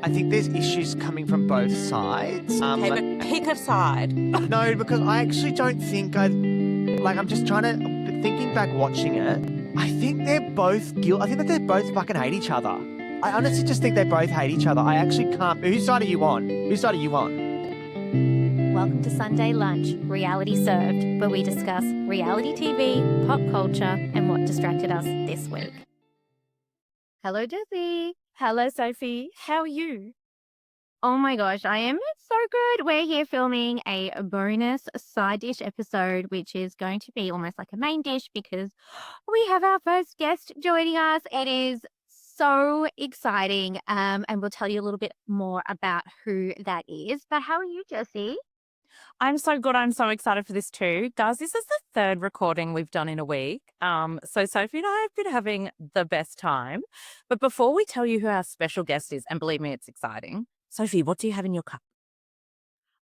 I think there's issues coming from both sides. Okay, but pick a side. No, because I actually don't think I'm just trying to, thinking back watching it, I think they're both guilty. I think that they both fucking hate each other. I honestly just think they both hate each other. I actually can't. Whose side are you on? Whose side are you on? Welcome to Sunday Lunch, Reality Served, where we discuss reality TV, pop culture, and what distracted us this week. Hello, Jessie. Hello, Sophie. How are you? Oh my gosh, I am so good. We're here filming a bonus side dish episode, which is going to be almost like a main dish because we have our first guest joining us. It is so exciting, and we'll tell you a little bit more about who that is. But how are you, Jessie? I'm so good. I'm so excited for this too. Guys, this is the third recording we've done in a week. So Sophie and I have been having the best time. But before we tell you who our special guest is, and believe me, it's exciting. Sophie, what do you have in your cup?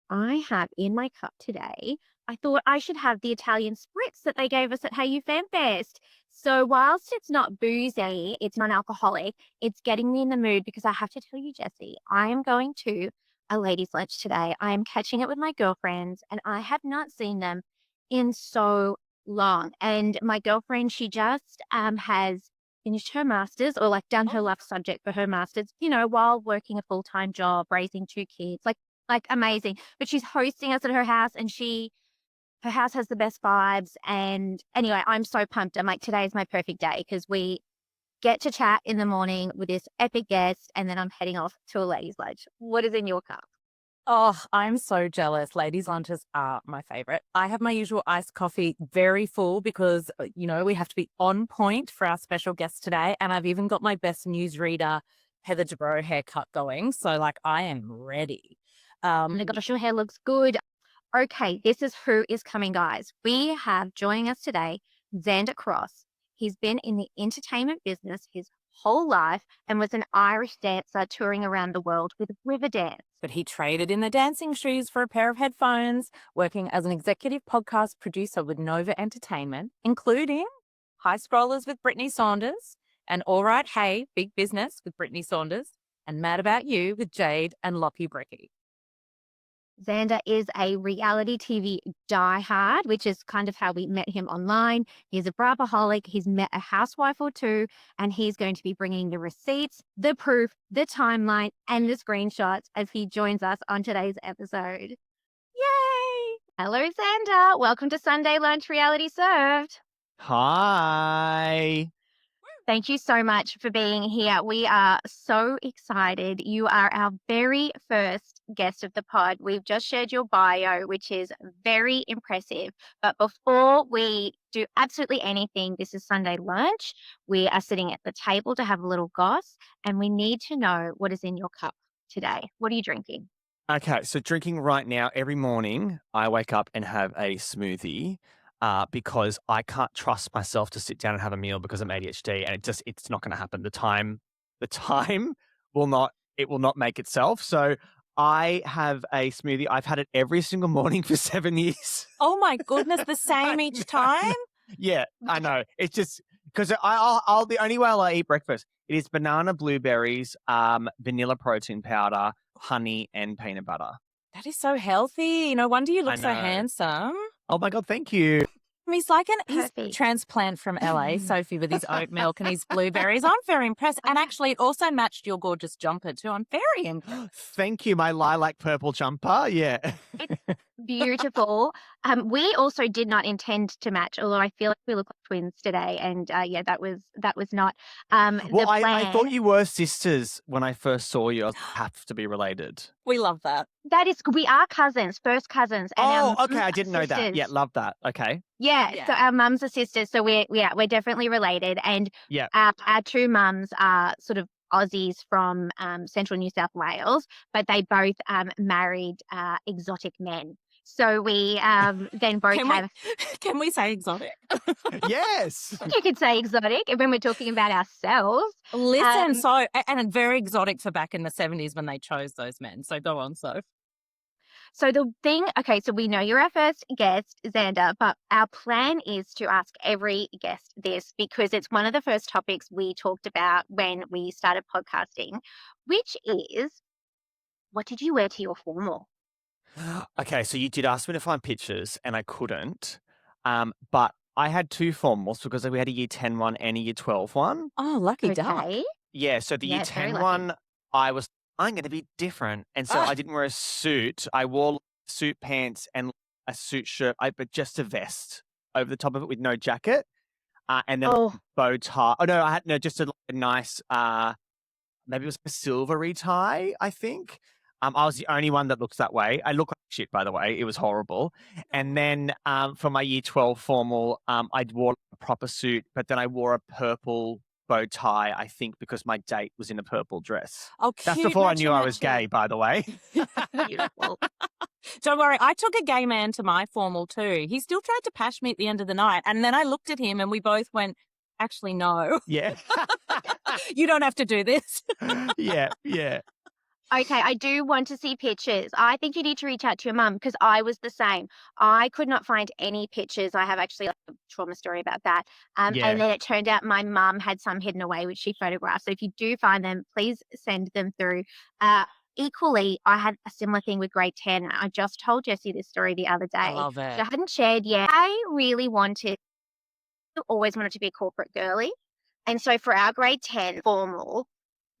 I have in my cup today, I thought I should have the Italian spritz that they gave us at Hayu FanFest. So whilst it's not boozy, it's non-alcoholic, it's getting me in the mood because I have to tell you, Jessie, I am going to a ladies' lunch today. I am catching it with my girlfriends and I have not seen them in so long. And my girlfriend, she just has finished her master's or like done her last subject for her master's, you know, while working a full-time job, raising two kids, like amazing. But she's hosting us at her house and her house has the best vibes. And anyway, I'm so pumped. I'm like, today is my perfect day because we get to chat in the morning with this epic guest and then I'm heading off to a ladies' lunch. What is in your cup? Oh, I'm so jealous. Ladies' lunches are my favorite. I have my usual iced coffee very full because, you know, we have to be on point for our special guest today. And I've even got my best newsreader, Heather Dubrow haircut going. So, like, I am ready. Oh my gosh, your hair looks good. Okay, this is who is coming, guys. We have joining us today, Xander Cross. He's been in the entertainment business his whole life and was an Irish dancer touring around the world with Riverdance. But he traded in the dancing shoes for a pair of headphones, working as an executive podcast producer with Nova Entertainment, including High Scrollers with Brittany Saunders and All Right Hey, Big Business with Brittany Saunders and Mad About You with Jade and Loppy Bricky. Xander is a reality TV diehard, which is kind of how we met him online. He's a Bravoholic. He's met a housewife or two, and he's going to be bringing the receipts, the proof, the timeline, and the screenshots as he joins us on today's episode. Yay! Hello, Xander. Welcome to Sunday Lunch Reality Served. Hi. Thank you so much for being here. We are so excited. You are our very first guest of the pod. We've just shared your bio, which is very impressive. But before we do absolutely anything, this is Sunday lunch. We are sitting at the table to have a little goss, and we need to know what is in your cup today. What are you drinking? Okay, so drinking right now, every morning, I wake up and have a smoothie. Because I can't trust myself to sit down and have a meal because I'm ADHD, and it's not going to happen. The time will not make itself. So I have a smoothie. I've had it every single morning for 7 years. Oh my goodness, the same each time? Yeah, I know. It's just because I'll the only way I'll eat breakfast. It is banana, blueberries, vanilla protein powder, honey, and peanut butter. That is so healthy. No wonder you look so know. handsome. Oh my God, thank you. He's like he's Perfect. transplant from LA, Sophie, with his oat milk and his blueberries. I'm very impressed. And actually, it also matched your gorgeous jumper too. I'm very impressed. Thank you, my lilac purple jumper. Yeah. It's beautiful. We also did not intend to match, although I feel like we look like twins today. And yeah, that was not the Well, plan. I thought you were sisters when I first saw you. I have to be related. We love that. That is, we are cousins, first cousins. And Oh, our okay. I didn't know that. sisters. Yeah, love that. Okay. Yeah, so our mums are sisters, so we're definitely related. And Yeah. our two mums are sort of Aussies from central New South Wales, but they both married exotic men. So we then both Can we say exotic? Yes. I think you could say exotic when we're talking about ourselves. Listen, and very exotic for back in the 70s when they chose those men. So go on, Soph. So the thing, okay, so we know you're our first guest, Xander, but our plan is to ask every guest this because it's one of the first topics we talked about when we started podcasting, which is what did you wear to your formal? Okay, so you did ask me to find pictures and I couldn't. But I had two formals because we had a year 10 one and a year 12 one. Oh, lucky duck. Okay. Yeah, so the year Yeah, very 10 lucky. one, I'm going to be different. And so I didn't wear a suit. I wore suit pants and a suit shirt, but just a vest over the top of it with no jacket. And then Oh, bow tie. Oh, no, I had just a nice, maybe it was a silvery tie, I think. I was the only one that looks that way. I look like shit, by the way. It was horrible. And then for my year 12 formal, I wore a proper suit, but then I wore a purple bow tie, I think, because my date was in a purple dress. Oh, That's cute, before I knew I was matcha, matcha. gay, by the way. beautiful. Don't worry, I took a gay man to my formal too. He still tried to pash me at the end of the night. And then I looked at him and we both went, actually, no, Yeah. you don't have to do this. Yeah. Okay, I do want to see pictures. I think you need to reach out to your mum because I was the same. I could not find any pictures. I have actually a trauma story about that. Yeah. And then it turned out my mum had some hidden away, which she photographed. So if you do find them, please send them through. Equally, I had a similar thing with grade 10. I just told Jessie this story the other day. I love it. So I hadn't shared yet. I really always wanted to be a corporate girly. And so for our grade 10 formal,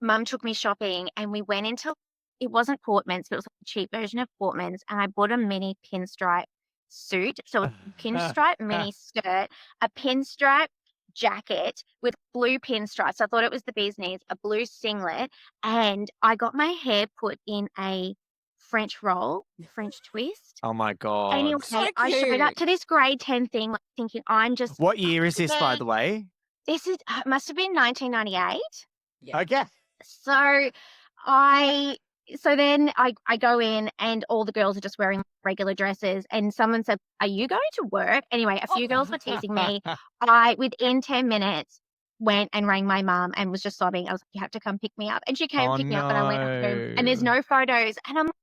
Mum took me shopping and we went into, it wasn't Portman's, but it was like a cheap version of Portman's. And I bought a mini pinstripe suit. So a pinstripe mini skirt, a pinstripe jacket with blue pinstripes. I thought it was the bee's knees, a blue singlet. And I got my hair put in a French roll, French twist. Oh, my God. Anyway, So I showed up cute. to this grade 10 thing like, thinking I'm just. What year is this, by the way? This is, must have been 1998. Yeah. Okay. So then I go in and all the girls are just wearing regular dresses and someone said, "Are you going to work?" Anyway, a few girls were teasing me. I, within 10 minutes, went and rang my mum and was just sobbing. I was like, "You have to come pick me up." And she came and picked me up and I went home and there's no photos. And I'm like,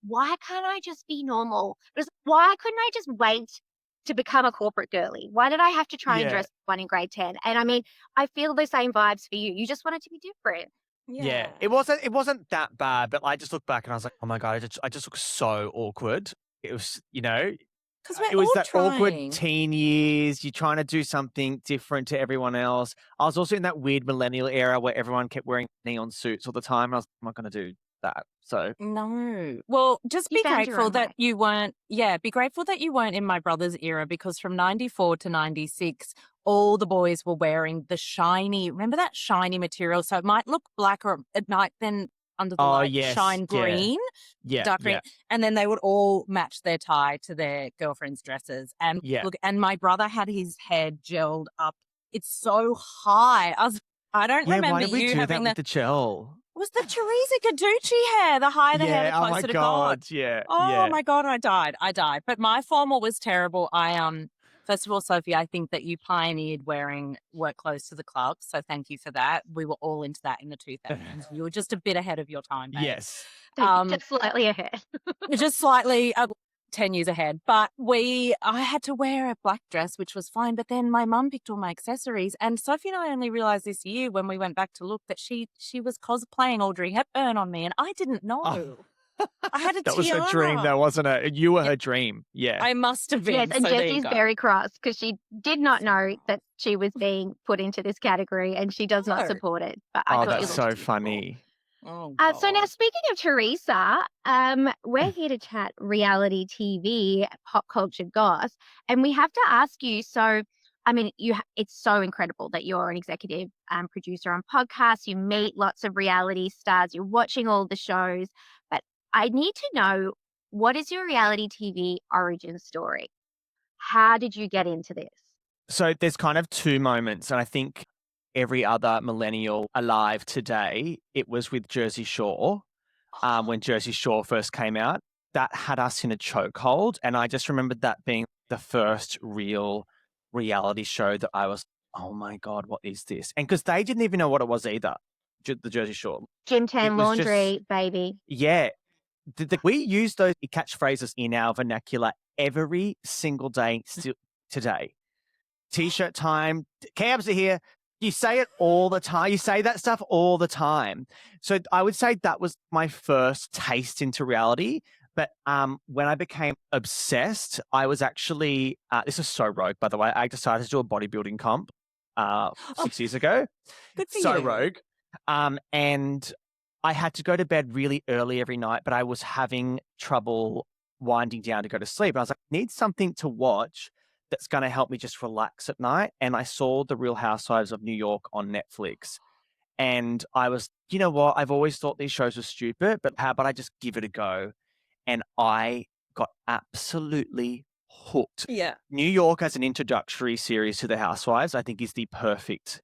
why can't I just be normal? It was, why couldn't I just wait to become a corporate girly? Why did I have to try and dress one in grade 10? And I mean, I feel the same vibes for you. You just wanted to be different. Yeah, it wasn't that bad, but I just looked back and I was like, oh my God, I just look so awkward. It was, Because we're it was all that trying. awkward teen years. You're trying to do something different to everyone else. I was also in that weird millennial era where everyone kept wearing neon suits all the time. And I was I'm not going to do that. So No. Well, just You be found your grateful own that way. you weren't, be grateful that you weren't in my brother's era because from 94 to 96, all the boys were wearing the shiny, remember that shiny material? So it might look black or it might then under the light yes, shine green, dark green. And then they would all match their tie to their girlfriend's dresses. And look, and my brother had his head gelled up. It's so high. I don't remember why did we you do having that with the gel? was the Teresa Doute hair, the higher the hair, the oh closer my to God, God. Oh my God, I died. But my formal was terrible. First of all, Sophie, I think that you pioneered wearing work clothes to the club. So thank you for that. We were all into that in the 2000s. You were just a bit ahead of your time, babe. Yes. Just slightly ahead. Just slightly 10 years ahead. But I had to wear a black dress, which was fine. But then my mum picked all my accessories. And Sophie and I only realized this year when we went back to look that she was cosplaying Audrey Hepburn on me. And I didn't know. Oh. I had a That was her dream, though, wasn't it? You were her dream. Yeah. I must have been. Yes, and so there you Jessie's go. very cross because she did not know that she was being put into this category and she does not No. support it. But I thought that's you looked so beautiful. funny. Oh, So now God. speaking of Teresa, we're here to chat reality TV, pop culture goss, and we have to ask you. So, I mean, it's so incredible that you're an executive producer on podcasts. You meet lots of reality stars. You're watching all the shows, but I need to know, what is your reality TV origin story? How did you get into this? So there's kind of two moments, and I think every other millennial alive today, it was with Jersey Shore. When Jersey Shore first came out, that had us in a chokehold. And I just remembered that being the first real reality show that I was, oh my God, what is this? And because they didn't even know what it was either, the Jersey Shore. Gym Tan was just- Laundry, baby. Yeah. We use those catchphrases in our vernacular every single day still today. T-shirt time, cabs are here, You say it all the time. You say that stuff all the time. So I would say that was my first taste into reality. But when I became obsessed, I was actually this is so rogue, by the way. I decided to do a bodybuilding comp 6 years ago. Good for So you. rogue. And I had to go to bed really early every night, but I was having trouble winding down to go to sleep. And I was like, I need something to watch that's going to help me just relax at night. And I saw The Real Housewives of New York on Netflix. And I was, you know what? I've always thought these shows were stupid, but how about I just give it a go? And I got absolutely hooked. Yeah. New York as an introductory series to The Housewives, I think is the perfect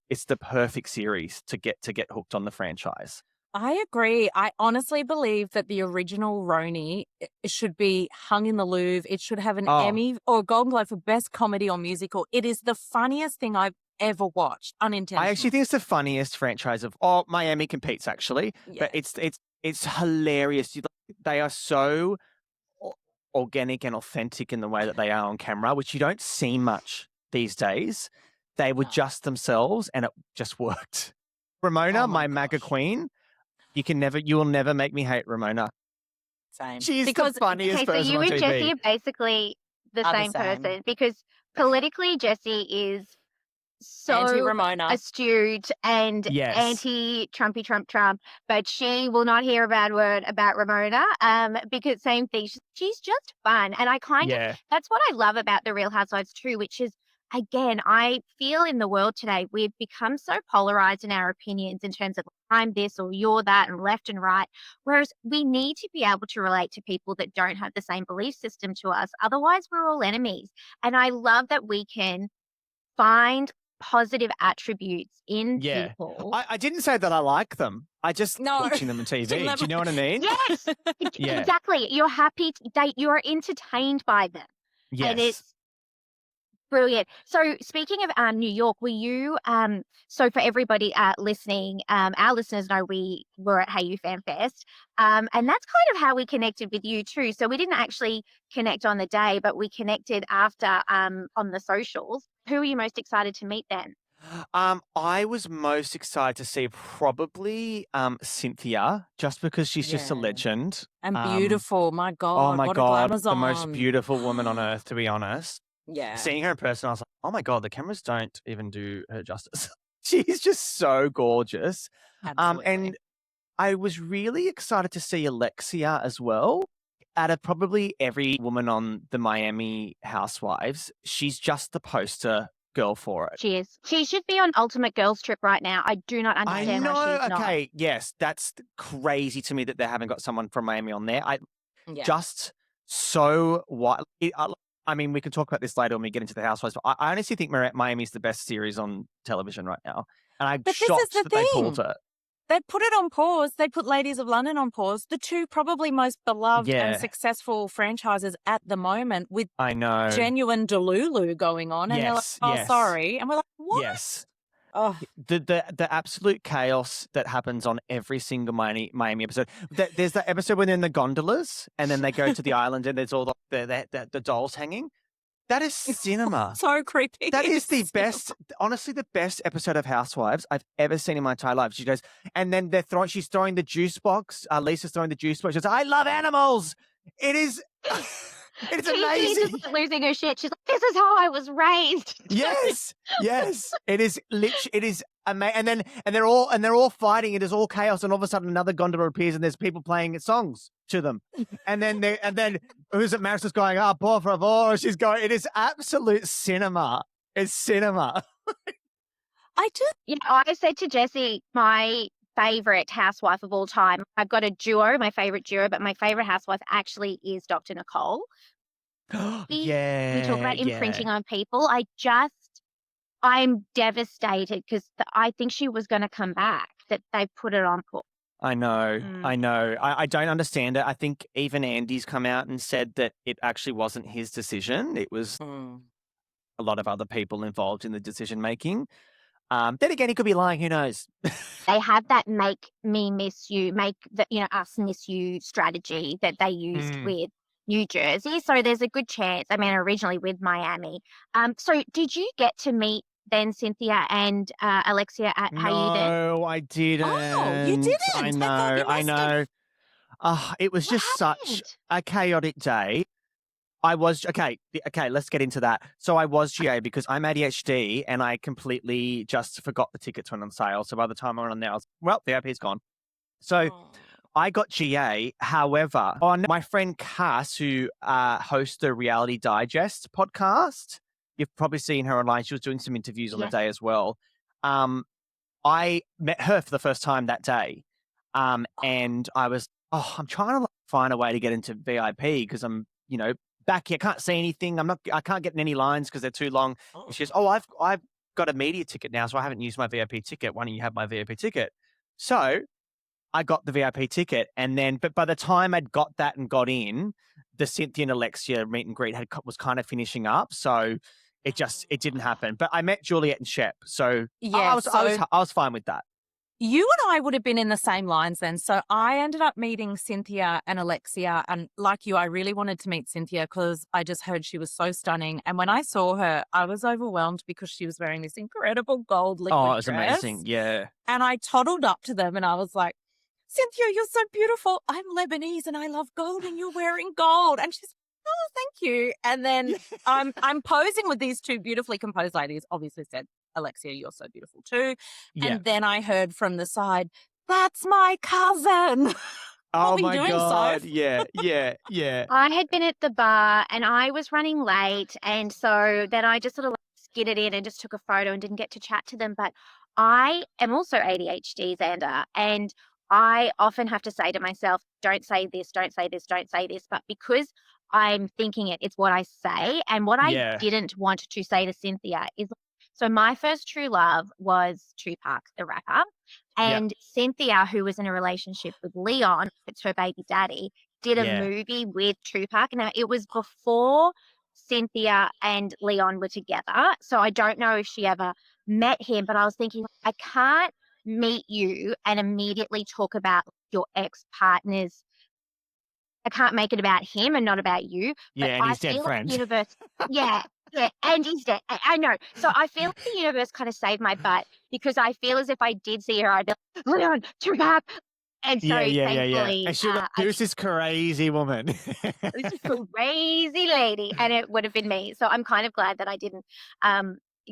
series to get hooked on the franchise. I agree. I honestly believe that the original RHONY should be hung in the Louvre. It should have an Emmy or a Golden Globe for Best Comedy or Musical. It is the funniest thing I've ever watched, unintentionally. I actually think it's the funniest franchise of Miami competes actually, but it's hilarious. They are so organic and authentic in the way that they are on camera, which you don't see much these days. They were just themselves, and it just worked. Ramona, my MAGA queen. You will never make me hate Ramona. Same. She's the funniest person so you on and TV. Jessie are basically the same person because politically Jessie is so anti-Ramona, astute and anti-Trumpy Trump, but she will not hear a bad word about Ramona because same thing. She's just fun. And I kind of, that's what I love about The Real Housewives too, which is, again, I feel in the world today, we've become so polarized in our opinions in terms of I'm this or you're that and left and right. Whereas we need to be able to relate to people that don't have the same belief system to us. Otherwise, we're all enemies. And I love that we can find positive attributes in people. I didn't say that I like them. I just watching them on TV. Do you know what I mean? Yes, exactly. You're happy. You're entertained by them. Yes. And it's brilliant. So speaking of New York, were you so for everybody listening, our listeners know we were at Hayu FanFest. And that's kind of how we connected with you too. So we didn't actually connect on the day, but we connected after on the socials. Who were you most excited to meet then? I was most excited to see probably Cynthia, just because she's just a legend. And beautiful. My God. Oh my what God. A the most beautiful woman on earth, to be honest. Yeah. Seeing her in person, I was like, oh my God, the cameras don't even do her justice. She's just so gorgeous. Absolutely. And I was really excited to see Alexia as well. Out of probably every woman on the Miami Housewives, she's just the poster girl for it. She is. She should be on Ultimate Girls Trip right now. I do not understand why she's not. Okay, yes, that's crazy to me that they haven't got someone from Miami on there. Just so what? I mean, we can talk about this later when we get into the Housewives, but I honestly think Miami's the best series on television right now. And I'm shocked that they pulled it. They put it on pause. They put Ladies of London on pause. The two probably most beloved and successful franchises at the moment with genuine Delulu going on. And they're like, sorry. And we're like, what? Yes. Oh. The absolute chaos that happens on every single Miami episode. There's that episode when they're in the gondolas and then they go to the island and there's all the dolls hanging. That is cinema. So creepy. That is the best, honestly, the best episode of Housewives I've ever seen in my entire life. She goes, and then she's throwing the juice box. Lisa's throwing the juice box. She goes, I love animals. It is amazing. She's losing her shit. She's like, this is how I was raised. Yes. It is amazing. And they're all fighting. It is all chaos. And all of a sudden another gondola appears and there's people playing songs to them. And then who's it? Marissa's going, por favor. She's going, it is absolute cinema. It's cinema. I said to Jessie, my favorite housewife of all time. I've got a duo, my favorite duo, but my favorite housewife actually is Dr. Nicole. We talk about imprinting on people. I'm devastated because I think she was going to come back, that they put it on pause. I know. I don't understand it. I think even Andy's come out and said that it actually wasn't his decision. It was a lot of other people involved in the decision making. Then again, he could be lying. Who knows? They have that make me miss you, us miss you strategy that they used with New Jersey. So there's a good chance. I mean, originally with Miami. So did you get to meet than Cynthia and Alexia at Hayu then? No, I didn't. Oh, you didn't. I I thought know, you I must have. know. It was What just such happened? a chaotic day. I was okay. Let's get into that. So I was GA because I'm ADHD and I completely just forgot the tickets went on sale. So by the time I went on there, I was the VIP's gone. So Oh. I got GA. However, on my friend Cass, who hosts the Reality Digest podcast, you've probably seen her online. She was doing some interviews on the Yes. day as well. I met her for the first time that day, and I was, I'm trying to find a way to get into VIP because I'm, back here. I can't see anything. I can't get in any lines because they're too long. And she goes, I've got a media ticket now, so I haven't used my VIP ticket. Why don't you have my VIP ticket? So I got the VIP ticket, but by the time I'd got that and got in, the Cynthia and Alexia meet and greet was kind of finishing up, so it didn't happen. But I met Juliet and Shep, so Yeah, I was fine with that. You and I would have been in the same lines then. So I ended up meeting Cynthia and Alexia. And like you, I really wanted to meet Cynthia because I just heard she was so stunning. And when I saw her, I was overwhelmed because she was wearing this incredible gold liquid Oh, it was dress. amazing. Yeah. And I toddled up to them and I was like, Cynthia, you're so beautiful. I'm Lebanese and I love gold and you're wearing gold. And she's, oh, thank you. And then I'm posing with these two beautifully composed ladies, obviously said, Alexia, you're so beautiful too. Yeah. And then I heard from the side, that's my cousin. Oh What were you my doing, God. Soph? Yeah. I had been at the bar and I was running late. And so then I just sort of skidded in and just took a photo and didn't get to chat to them. But I am also ADHD, Xander. And I often have to say to myself, don't say this, don't say this, don't say this. But because I'm thinking it's what I say. And what Yeah. I didn't want to say to Cynthia is, so my first true love was Tupac, the rapper. And Cynthia, who was in a relationship with Leon, it's her baby daddy, did a Yeah. movie with Tupac. Now, it was before Cynthia and Leon were together. So I don't know if she ever met him, but I was thinking, I can't meet you and immediately talk about your ex-partner's. I can't make it about him and not about you. But Yeah, and I his dead feel like friend. the universe, yeah, and he's dead. I know. So I feel like the universe kind of saved my butt because I feel as if I did see her, I'd be like, Leon, Tupac. And so Yeah. thankfully, And she was like, who's this crazy woman? this is a crazy lady, and it would have been me. So I'm kind of glad that I didn't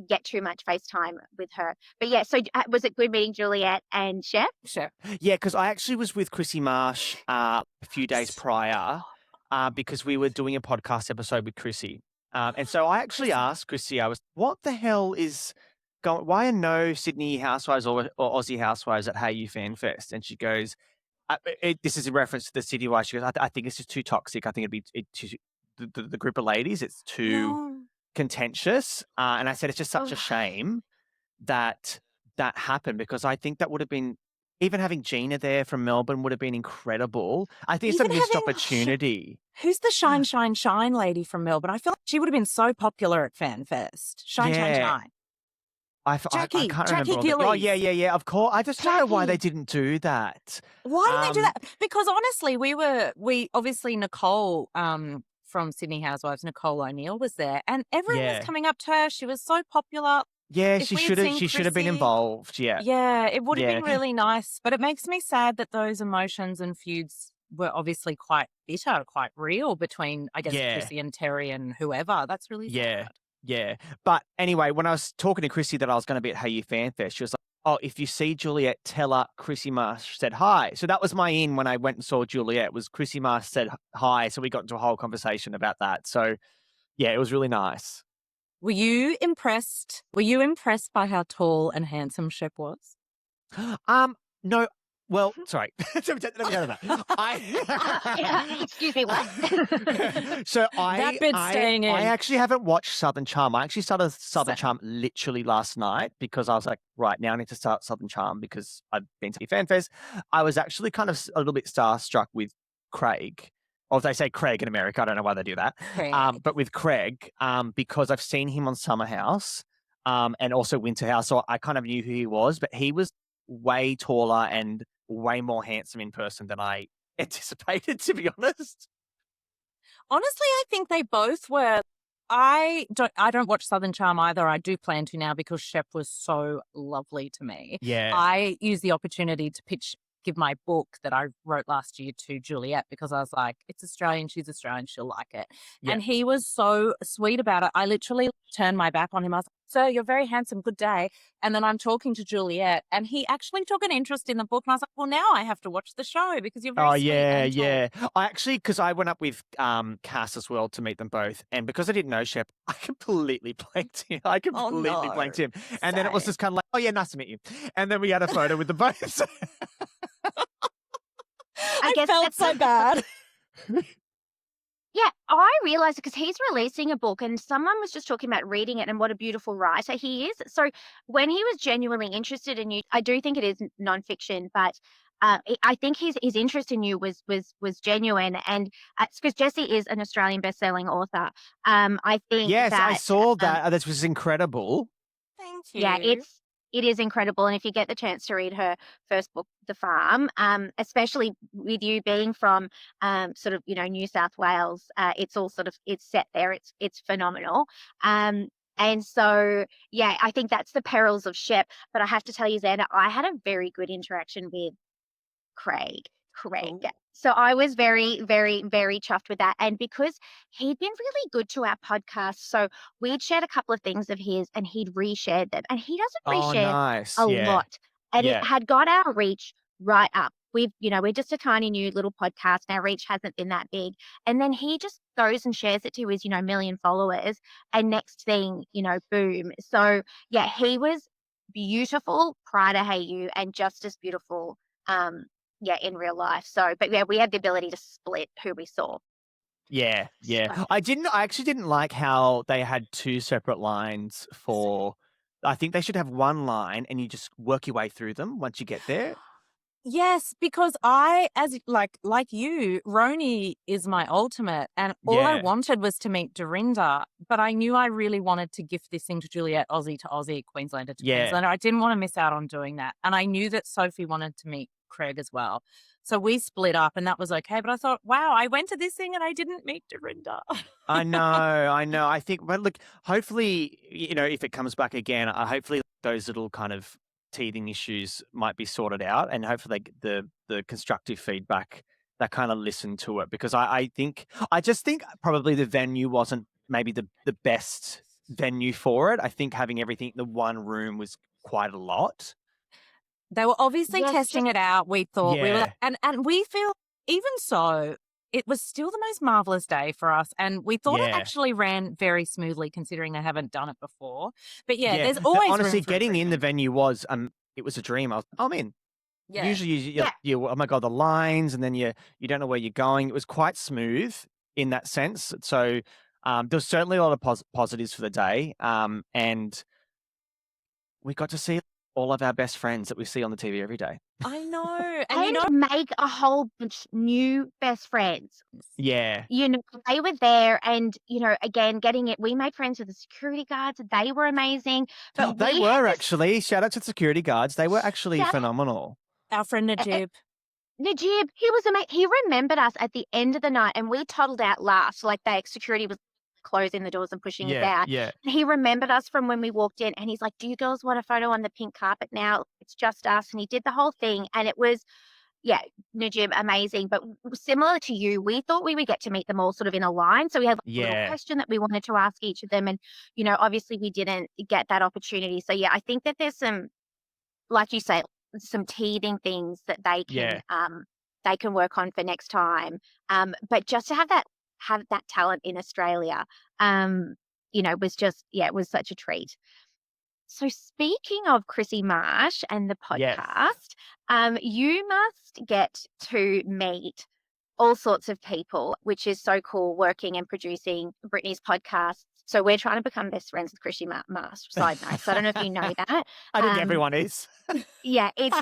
get too much FaceTime with her. But yeah, so was it good meeting Juliet and Chef? Sure. Yeah, because I actually was with Chrissy Marsh a few days prior because we were doing a podcast episode with Chrissy. And so I actually asked Chrissy, what the hell is going, why are no Sydney Housewives or Aussie Housewives at Hayu FanFest? And she goes, this is in reference to the citywide. She goes, I think it's just too toxic. I think the group of ladies, it's too contentious. And I said, it's just such a shame that happened because I think that would have been, even having Gina there from Melbourne would have been incredible. I think it's a Even missed having- opportunity. Who's the shine lady from Melbourne? I feel like she would have been so popular at FanFest. Shine. I can't remember. Jackie Oh, Gillies. yeah, of course. I just don't know why they Jackie. didn't do that. Why didn't they do that? Because honestly, we obviously Nicole from Sydney Housewives, Nicole O'Neill was there, and everyone was coming up to her. She was so popular. Yeah, If she we had should have. seen She should have been Chrissy- involved. Yeah. Yeah, it would have Yeah. been really nice, but it makes me sad that those emotions and feuds were obviously quite bitter, quite real between, I guess, Yeah. Chrissy and Terry and whoever. That's really sad. Yeah. But anyway, when I was talking to Chrissy that I was going to be at Hayu FanFest, she was like, oh, if you see Juliet, tell her Chrissy Marsh said hi. So that was my in when I went and saw Juliet, was Chrissy Marsh said hi. So we got into a whole conversation about that. So yeah, it was really nice. Were you impressed? Were you impressed by how tall and handsome Shep was? No. Well, sorry. Let me go to Yeah, excuse me, what? So That bit's staying in. I actually haven't watched Southern Charm. I actually started Southern Charm literally last night because I was like, right, now I need to start Southern Charm because I've been to FanFest. I was actually kind of a little bit starstruck with Craig. Or they say Craig in America. I don't know why they do that. But with Craig, because I've seen him on Summer House and also Winter House. So I kind of knew who he was, but he was way taller and way more handsome in person than I anticipated, to be honest. Honestly, I think they both were. I don't watch Southern Charm either. I do plan to now because Shep was so lovely to me. Yeah. I used the opportunity to give my book that I wrote last year to Juliet because I was like, it's Australian, she's Australian, she'll like it. Yeah. And he was so sweet about it. I literally turned my back on him. I was like, sir, you're very handsome, good day. And then I'm talking to Juliet and he actually took an interest in the book. And I was like, well, now I have to watch the show because you're very Oh, sweet. yeah, and tall. yeah. I actually, because I went up with Cass as well to meet them both. And because I didn't know Shep, I completely blanked him. Blanked him. And then it was Same. just kind of like, oh, yeah, nice to meet you. And then we had a photo with the both. I guess felt so bad. Yeah, I realized it because he's releasing a book and someone was just talking about reading it and what a beautiful writer he is. So when he was genuinely interested in you, I do think it is nonfiction, but I think his interest in you was genuine, and it's because Jessie is an Australian best-selling author. I think Yes, I that saw that. This was incredible. Thank you. yeah, it is incredible. And if you get the chance to read her first book, The Farm, especially with you being from sort of, New South Wales, it's all sort of, it's set there. It's phenomenal. And so, yeah, I think that's the perils of Shep. But I have to tell you, Xander, I had a very good interaction with Craig. Oh. So I was very, very, very chuffed with that. And because he'd been really good to our podcast, so we'd shared a couple of things of his and he'd reshared them. And he doesn't Oh, reshare nice. a Yeah. lot. And Yeah. it had got our reach right up. We're just a tiny new little podcast. And our reach hasn't been that big. And then he just goes and shares it to his, million followers. And next thing, boom. So yeah, he was beautiful prior to Hey You and just as beautiful yeah, in real life. So, but yeah, we had the ability to split who we saw. Yeah, yeah. So- I actually didn't like how they had two separate lines for. I think they should have one line and you just work your way through them once you get there. Yes, because I, as like you, RHONY is my ultimate, and all I Yeah. wanted was to meet Dorinda. But I knew I really wanted to gift this thing to Juliet, Aussie to Aussie, Queenslander to Yeah. Queenslander. I didn't want to miss out on doing that, and I knew that Sophie wanted to meet Craig as well. So we split up, and that was okay. But I thought, wow, I went to this thing and I didn't meet Dorinda. I know. I think, but look, hopefully, if it comes back again, hopefully those little kind of teething issues might be sorted out, and hopefully the constructive feedback that kind of listen to it, because I just think probably the venue wasn't maybe the best venue for it. I think having everything in the one room was quite a lot. They were obviously Yes, testing it out. We thought we were, Yeah. and we feel even so, it was still the most marvelous day for us, and we thought it Yeah. actually ran very smoothly considering they haven't done it before. But yeah, Yeah. there's But always honestly, room for getting in the improvement. venue was it was a dream. I'm in. Yeah. Usually, Yeah. oh my God, the lines, and then you don't know where you're going. It was quite smooth in that sense. So there's certainly a lot of positives for the day. And we got to see all of our best friends that we see on the TV every day. I know, And make a whole bunch new best friends. Yeah. They were there and, again, getting it. We made friends with the security guards. They were amazing. But They we were had this actually. Shout out to the security guards. They were actually Shout out- phenomenal. our friend Najib. Najib, he was amazing. He remembered us at the end of the night and we toddled out last. Like security was closing the doors and pushing us out. Yeah. And he remembered us from when we walked in and he's like, do you girls want a photo on the pink carpet now? It's just us. And he did the whole thing. And it was, yeah, Najib, amazing. But similar to you, we thought we would get to meet them all sort of in a line. So we had a little Yeah. question that we wanted to ask each of them. And, obviously we didn't get that opportunity. So yeah, I think that there's some, like you say, some teething things that they can work on for next time. But just to have that talent in Australia, was just, yeah, it was such a treat. So speaking of Chrissy Marsh and the Yes. podcast, you must get to meet all sorts of people, which is so cool, working and producing Brittany's podcast. So we're trying to become best friends with Chrissy Marsh. Side note. So I don't know if you know that. I think everyone is. Yeah, it's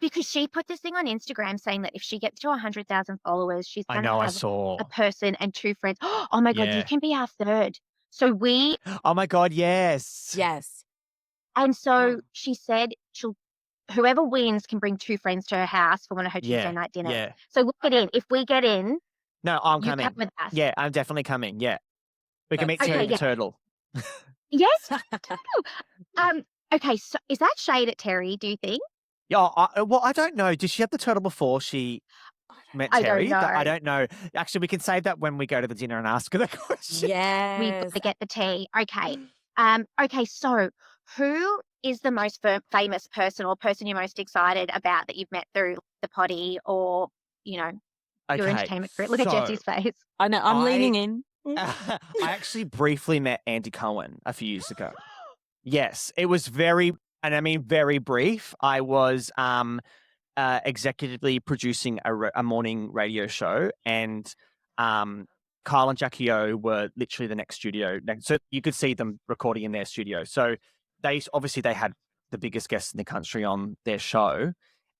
because she put this thing on Instagram saying that if she gets to 100,000 followers, she's I going to know. I have saw. a person and 2 friends. Oh my God, you Yeah. can be our third. So Oh my God. Yes. Yes. and so she said whoever wins can bring 2 friends to her house for one of her Tuesday night dinners. Yeah. So we'll get in. If we get in, No, I'm you coming. come with us. Yeah, I'm definitely coming. Yeah. We can meet Okay, Terry the yeah. Turtle. Yes. Okay, so is that shade at Terry, do you think? Yeah, well, I don't know. Did she have the turtle before she met I don't Terry? I know. don't know. Actually, we can save that when we go to the dinner and ask her the question. We've Yes. got to get the tea. Okay. Okay, so who is the most famous person or person you're most excited about that you've met through the potty or, your Okay, entertainment career? Look at Jessie's face. I know. I'm leaning in. I actually briefly met Andy Cohen a few years ago. Yes, it was very, and I mean very brief. I was executively producing a morning radio show, and Kyle and Jackie O were literally the next studio. So you could see them recording in their studio. So they had the biggest guests in the country on their show,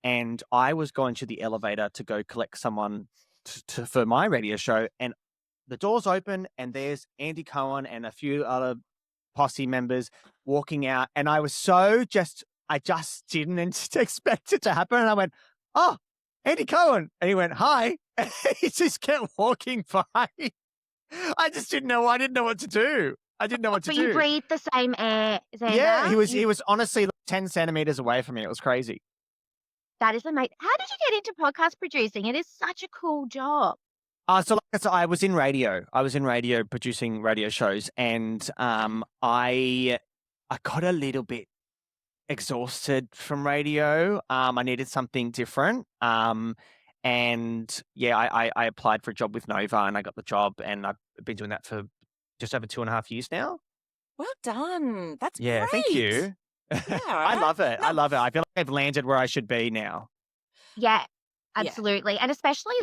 and I was going to the elevator to go collect someone for my radio show, and the doors open, and there's Andy Cohen and a few other posse members walking out, and I just didn't expect it to happen. And I went, "Oh, Andy Cohen," and he went, "Hi," and he just kept walking by. I just didn't know. I didn't know what to do. I didn't know what to But do. you breathe the same air, Xander. Yeah, he was honestly like 10 centimeters away from me. It was crazy. That is amazing. How did you get into podcast producing? It is such a cool job. So like I said, I was in radio. I was in radio producing radio shows, and I got a little bit exhausted from radio. I needed something different. And yeah, I applied for a job with Nova, and I got the job, and I've been doing that for just over 2.5 years now. Well done. That's Yeah, great. thank you. Yeah, I love it. I no. love it. I feel like I've landed where I should be now. Yeah, Yeah. absolutely. And especially,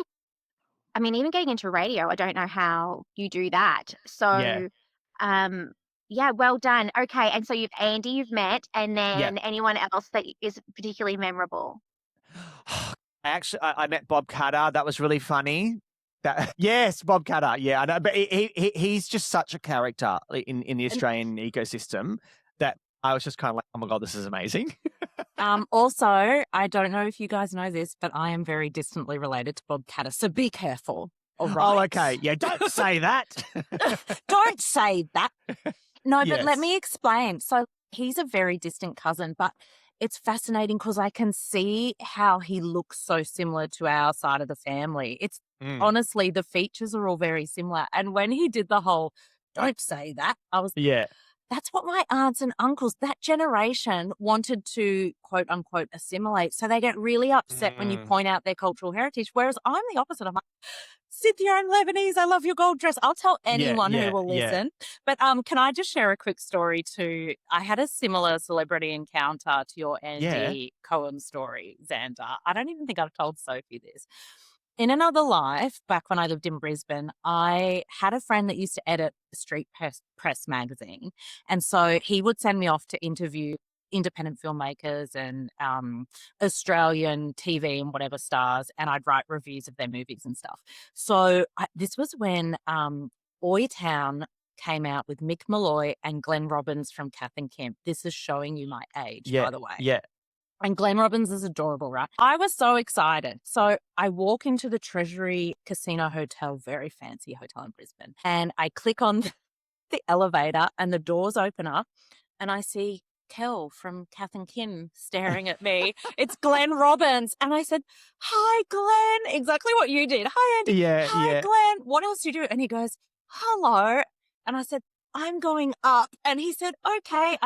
I mean, even getting into radio, I don't know how you do that. Yeah. So, yeah, well done. Okay, and so you've met, and Yeah. then anyone else that is particularly memorable? I met Bob Cutter. That was really funny. Yes, Bob Cutter. Yeah, I know, but he's just such a character in the Australian ecosystem that I was just kind of like, oh my God, this is amazing. Also, I don't know if you guys know this, but I am very distantly related to Bob Catter, so be careful. All right. Oh, okay. Yeah, don't say that. Don't say that. No, but Yes. let me explain. So he's a very distant cousin, but it's fascinating because I can see how he looks so similar to our side of the family. It's honestly, the features are all very similar. And when he did the whole, don't say that, I was, Yeah. that's what my aunts and uncles, that generation, wanted to quote unquote assimilate. So they get really upset when you point out their cultural heritage. Whereas I'm the opposite. I'm like, Cynthia, I'm Lebanese. I love your gold dress. I'll tell anyone who will listen. But can I just share a quick story too? I had a similar celebrity encounter to your Andy Cohen story, Xander. I don't even think I've told Sophie this. In another life, back when I lived in Brisbane, I had a friend that used to edit the Street Press magazine. And so he would send me off to interview independent filmmakers and Australian TV and whatever stars, and I'd write reviews of their movies and stuff. So this was when Oi Town came out with Mick Malloy and Glenn Robbins from Kath and Kim. This is showing you my age, by the way. Yeah. And Glenn Robbins is adorable, right? I was so excited. So I walk into the Treasury Casino Hotel, very fancy hotel in Brisbane, and I click on the elevator and the doors open up and I see Kel from Kath and Kim staring at me. It's Glenn Robbins. And I said, "Hi, Glenn." Exactly what you did. "Hi, Andy." "Hi, Glenn. What else do you do?" And he goes, "Hello." And I said, "I'm going up." And he said, "Okay,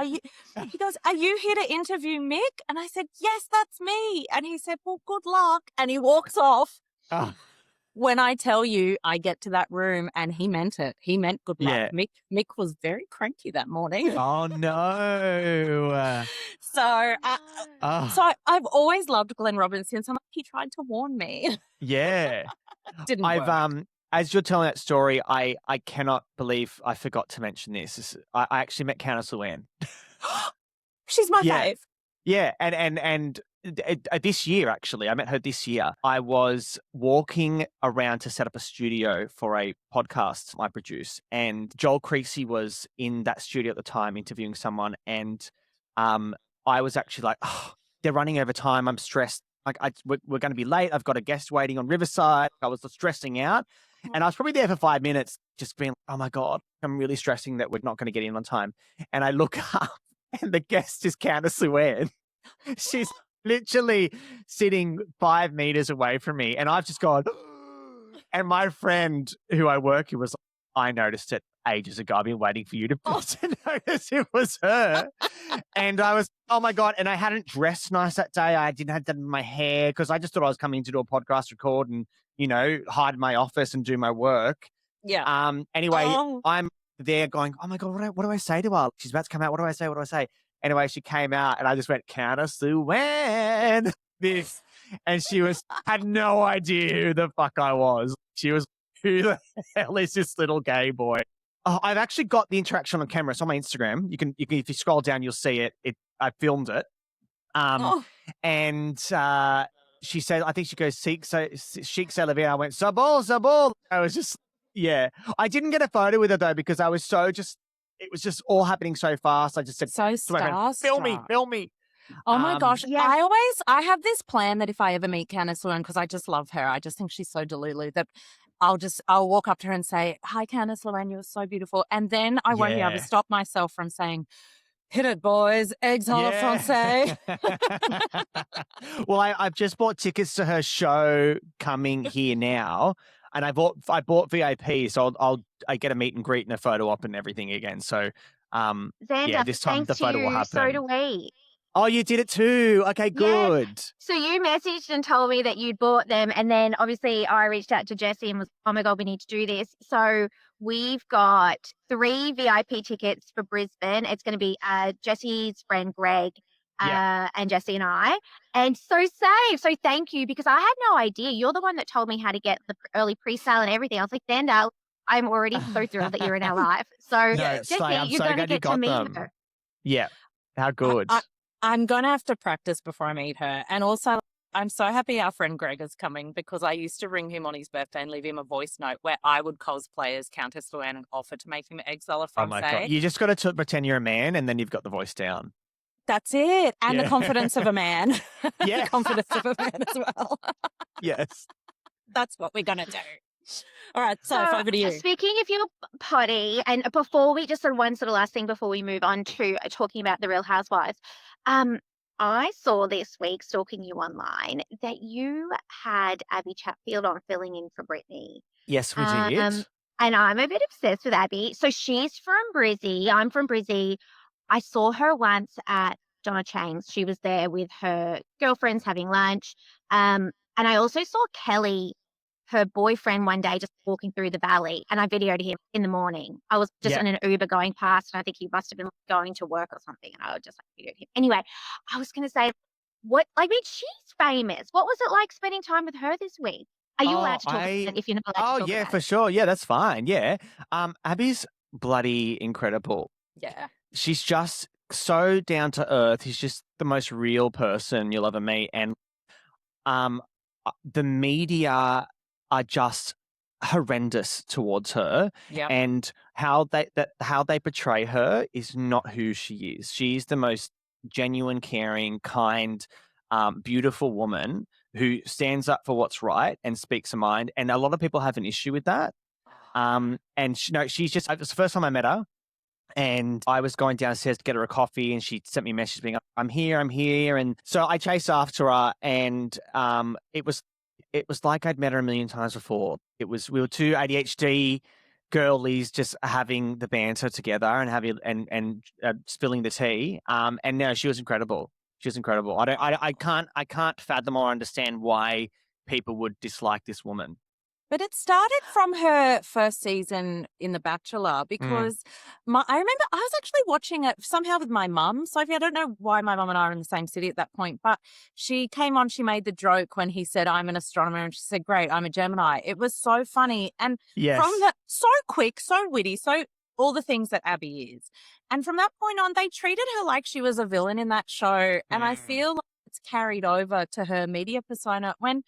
he goes, "Are you here to interview Mick?" And I said, "Yes, that's me." And he said, "Well, good luck." And he walks off. Oh. When I tell you, I get to that room and he meant it. He meant good luck. Yeah. Mick was very cranky that morning. Oh, no. So I've always loved Glenn Robbins since he tried to warn me. Yeah. Didn't work. As you're telling that story, I cannot believe I forgot to mention this. I actually met Countess Luann. She's my fave. Yeah, and this year, actually, I met her this year. I was walking around to set up a studio for a podcast I produce, and Joel Creasy was in that studio at the time interviewing someone, and I was actually like, oh, they're running over time. I'm stressed. Like we're going to be late. I've got a guest waiting on Riverside. I was stressing out. And I was probably there for 5 minutes just being, oh my God, I'm really stressing that we're not going to get in on time. And I look up and the guest is Countess Luann. She's literally sitting 5 meters away from me. And I've just gone, and my friend who I work with was, I noticed it ages ago. I've been waiting for you to notice it was her. And I was, oh my God. And I hadn't dressed nice that day. I didn't have that in my hair because I just thought I was coming to do a podcast record and, hide in my office and do my work. Yeah. Anyway, I'm there going, oh my God, what do I say to her? She's about to come out. What do I say? What do I say? Anyway, she came out and I just went, Countess Luann. This. And she had no idea who the fuck I was. She was, who the hell is this little gay boy? Oh, I've actually got the interaction on camera. It's on my Instagram. You can if you scroll down, you'll see it. I filmed it. And she said, I think she goes, Chic c'est la vie. I went, ça bon. I was just, yeah. I didn't get a photo with her though because I was it was just all happening so fast. I just said, so starstruck. Film me. Oh my gosh. yeah. I have this plan that if I ever meet Countess Luann, because I just love her. I just think she's so delulu that I'll walk up to her and say, hi, Countess Luann, you're so beautiful. And then I won't be able to stop myself from saying, hit it, boys. Eggs a la Francais. Well, I've just bought tickets to her show coming here now. And I bought VIP, so I get a meet and greet and a photo op and everything again. So, Xander, this time the thanks photo will you. happen. So do we. Oh, you did it too. Okay, good. So you messaged and told me that you'd bought them. And then obviously I reached out to Jessie and was, oh my God, we need to do this. So we've got 3 VIP tickets for Brisbane. It's going to be Jessie's friend Greg and Jessie and I. And so safe. So thank you, because I had no idea. You're the one that told me how to get the early pre-sale and everything. I was like, Xander, I'm already so thrilled that you're in our life. So Jessie, you're going to get to meet her. Yeah. How good. I'm going to have to practice before I meet her. And also, I'm so happy our friend Greg is coming because I used to ring him on his birthday and leave him a voice note where I would cosplay as Countess Luann and offer to make him eggs a la Oh my God. You just got to pretend you're a man and then you've got the voice down. That's it. And the confidence of a man. Yeah. The confidence of a man as well. Yes. That's what we're going to do. All right, so over to you. Speaking of your potty, and before we just one last thing before we move on to talking about the Real Housewives, I saw this week stalking you online that you had Abbie Chatfield on filling in for Brittany. Yes, we did. And I'm a bit obsessed with Abbie. So she's from Brizzy. I'm from Brizzy. I saw her once at Donna Chang's. She was there with her girlfriends having lunch. And I also saw Kelly, her boyfriend, one day just walking through the valley, and I videoed him in the morning. I was just in an Uber going past, and I think he must have been going to work or something, and I would just videoed him. Anyway, I was going to say, she's famous. What was it like spending time with her this week? Are you allowed to talk about it if you're not allowed to talk about for sure. Yeah, that's fine. Yeah. Abbie's bloody incredible. Yeah. She's just so down to earth. She's just the most real person you'll ever meet. And the media are just horrendous towards her, and how they portray her is not who she is. She's the most genuine, caring, kind, beautiful woman who stands up for what's right and speaks her mind. And a lot of people have an issue with that. And she's just. It was the first time I met her, and I was going downstairs to get her a coffee, and she sent me a message being, I'm here. And so I chased after her, and it was like I'd met her a million times before. We were 2 ADHD girlies just having the banter together and spilling the tea. And no, she was incredible. She was incredible. I can't fathom or understand why people would dislike this woman. But it started from her first season in The Bachelor because I remember I was actually watching it somehow with my mum, Sophie. I don't know why my mum and I are in the same city at that point, but she came on, she made the joke when he said, I'm an astronomer, and she said, great, I'm a Gemini. It was so funny. And from that, so quick, so witty, so all the things that Abbie is. And from that point on, they treated her like she was a villain in that show. And I feel like it's carried over to her media persona. When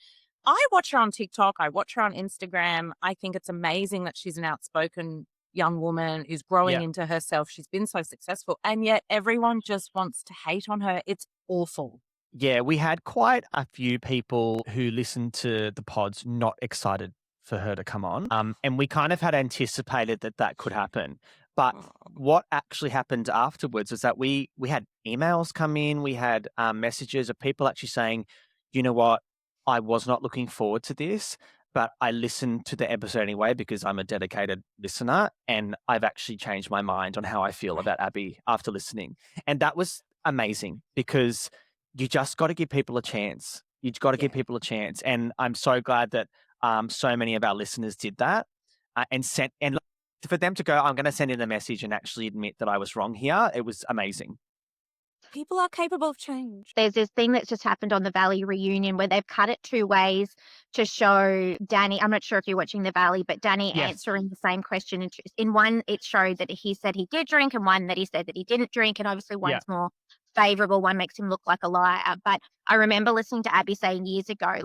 I watch her on TikTok, I watch her on Instagram. I think it's amazing that she's an outspoken young woman who's growing into herself. She's been so successful, and yet everyone just wants to hate on her. It's awful. Yeah, we had quite a few people who listened to the pods not excited for her to come on. And we kind of had anticipated that could happen. But what actually happened afterwards is that we had emails come in, we had messages of people actually saying, you know what, I was not looking forward to this, but I listened to the episode anyway because I'm a dedicated listener, and I've actually changed my mind on how I feel about Abbie after listening. And that was amazing because you just got to give people a chance. You've got to give people a chance. And I'm so glad that so many of our listeners did that and for them to go, I'm going to send in a message and actually admit that I was wrong here. It was amazing. People are capable of change. There's this thing that's just happened on the Valley reunion where they've cut it two ways to show Danny. I'm not sure if you're watching the Valley, but Danny answering the same question. In one, it showed that he said he did drink, and one that he said that he didn't drink. And obviously one's more favorable. One makes him look like a liar. But I remember listening to Abbie saying years ago,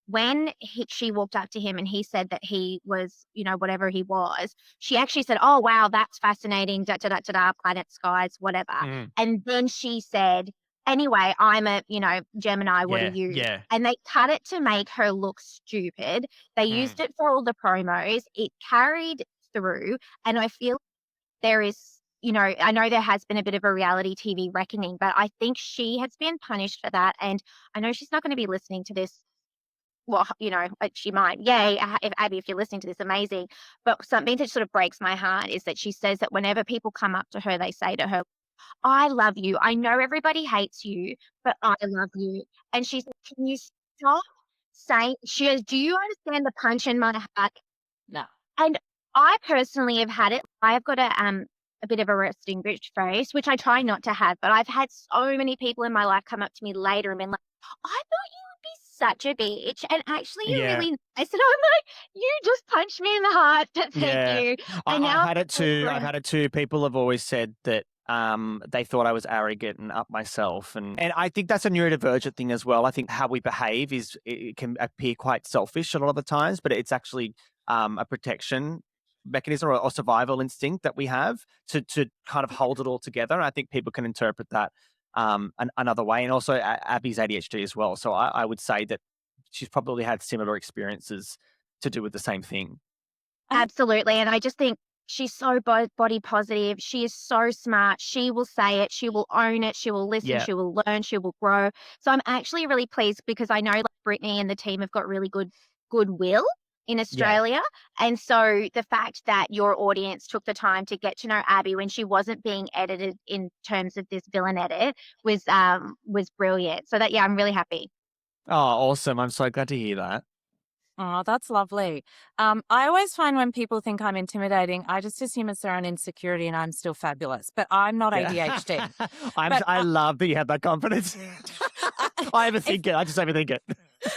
when she walked up to him and he said that he was, whatever he was, she actually said, oh, wow, that's fascinating, planets, skies, whatever. And then she said, anyway, I'm a, Gemini, what are you? Yeah. And they cut it to make her look stupid. They used it for all the promos. It carried through. And I feel there is, I know there has been a bit of a reality TV reckoning, but I think she has been punished for that. And I know she's not going to be listening to this. Well, she might. Yay, if Abbie, if you're listening to this, amazing. But something that sort of breaks my heart is that she says that whenever people come up to her, they say to her, I love you. I know everybody hates you, but I love you. And she said, can you stop saying, she goes, do you understand the punch in my heart? No. And I personally have had it. I've got a bit of a resting bitch face, which I try not to have, but I've had so many people in my life come up to me later and been like, I thought you would be such a bitch, and actually you're really nice. And I'm like, you just punched me in the heart. Thank you. And now I've had it too. I've had it too. People have always said that they thought I was arrogant and up myself. And I think that's a neurodivergent thing as well. I think how we behave it can appear quite selfish a lot of the times, but it's actually a protection mechanism or survival instinct that we have to kind of hold it all together. And I think people can interpret that another way. And also Abbie's ADHD as well. So I would say that she's probably had similar experiences to do with the same thing. Absolutely. And I just think she's so body positive. She is so smart. She will say it. She will own it. She will listen. She will learn. She will grow. So I'm actually really pleased because I know like Brittany and the team have got really good goodwill in Australia. And so the fact that your audience took the time to get to know Abbie when she wasn't being edited in terms of this villain edit was brilliant. So that, I'm really happy. Oh, awesome. I'm so glad to hear that. Oh, that's lovely. I always find when people think I'm intimidating, I just assume it's their own insecurity and I'm still fabulous. But I'm not ADHD. I love that you have that confidence. I overthink it. I just overthink it.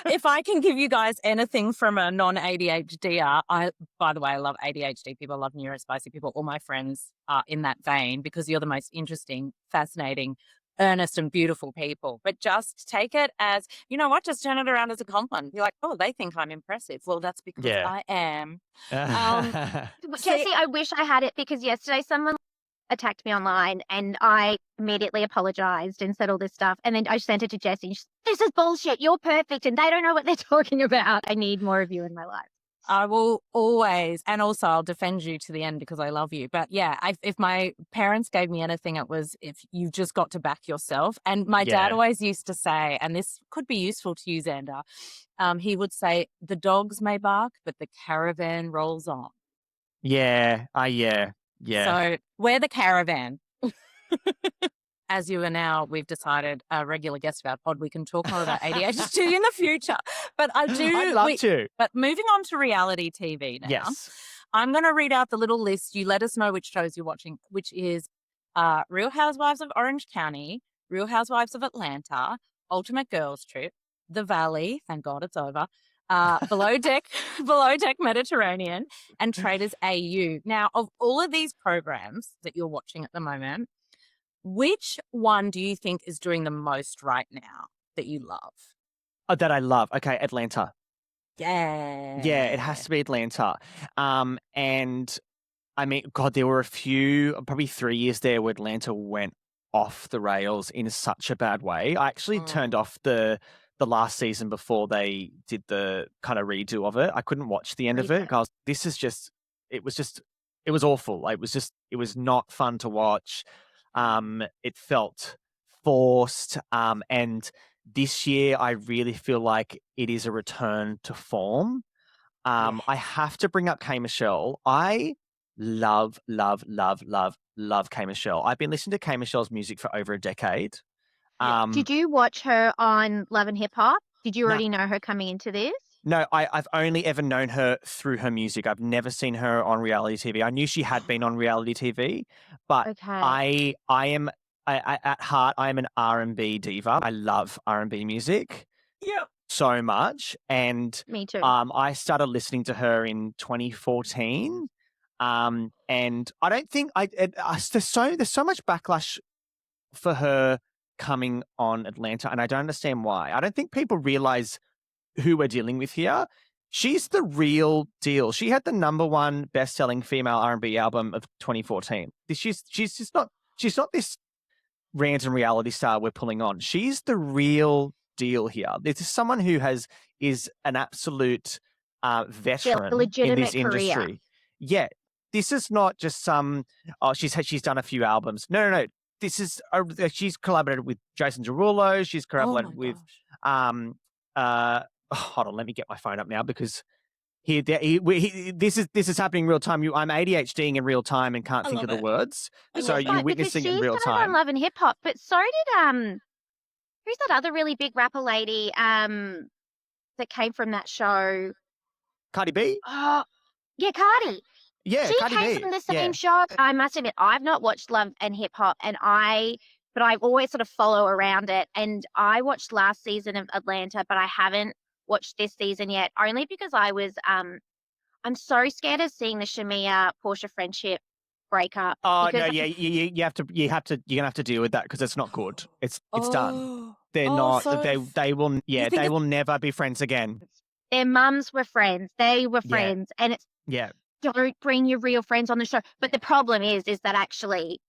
If I can give you guys anything from a non-ADHDer, by the way, I love ADHD people, I love neurospicy people. All my friends are in that vein because you're the most interesting, fascinating, earnest and beautiful people. But just take it as, you know what, just turn it around as a compliment. You're like, oh, they think I'm impressive. Well, that's because I am. Jessie, I wish I had it because yesterday someone attacked me online and I immediately apologized and said all this stuff. And then I sent it to Jessie. And this is bullshit. You're perfect. And they don't know what they're talking about. I need more of you in my life. I will always, and also I'll defend you to the end because I love you. But yeah, if my parents gave me anything, it was if you've just got to back yourself. And my dad always used to say, and this could be useful to you, Xander, he would say, the dogs may bark, but the caravan rolls on. Yeah. So we're the caravan. As you are now, we've decided a regular guest of our pod, we can talk more about ADHD in the future. But I'd love to. But moving on to reality TV now. Yes. I'm going to read out the little list. You let us know which shows you're watching, which is Real Housewives of Orange County, Real Housewives of Atlanta, Ultimate Girls Trip, The Valley, thank God it's over, Below Deck Mediterranean, and Traders AU. Now, of all of these programs that you're watching at the moment, which one do you think is doing the most right now that you love? Oh, that I love. Okay, Atlanta. Yeah. Yeah, it has to be Atlanta. And I mean, God, there were a few, probably 3 years there where Atlanta went off the rails in such a bad way. I actually turned off the the last season before they did the kind of redo of it. I couldn't watch the end of it because it was awful. Like, it was not fun to watch. It felt forced. And this year I really feel like it is a return to form. I have to bring up K Michelle. I love K Michelle. I've been listening to K Michelle's music for over a decade. Did you watch her on Love and Hip Hop? Did you No. already know her coming into this? No, I've only ever known her through her music. I've never seen her on reality TV. I knew she had been on reality TV, but Okay. at heart, I am an R&B diva. I love R&B music so much. And Me too. I started listening to her in 2014. And I don't think there's so much backlash for her coming on Atlanta, and I don't understand why. I don't think people realize who we're dealing with here. She's the real deal. She had the #1 best-selling female R&B album of 2014. She's not this random reality star we're pulling on. She's the real deal here. This is someone who is an absolute veteran in this industry. Career. Yeah, this is not just some. Oh, she's done a few albums. No. This is she's collaborated with Jason Derulo. She's collaborated with hold on, let me get my phone up now because this is happening in real time. I'm ADHDing in real time and can't think of the words. So you're witnessing it in real time. On Love and Hip Hop, but so did who's that other really big rapper lady that came from that show? Cardi B? Oh, yeah, Cardi. Yeah, she Cardi came B. from the same show. I must admit, I've not watched Love and Hip Hop, but I always sort of follow around it. And I watched last season of Atlanta, but I haven't watched this season yet, only because I was I'm so scared of seeing the Shamia Portia friendship breakup. Oh no, yeah, you're gonna have to deal with that because it's not good. It's done. They're not. So they will never be friends again. Their mums were friends. They were friends, and it's don't bring your real friends on the show. But the problem is that actually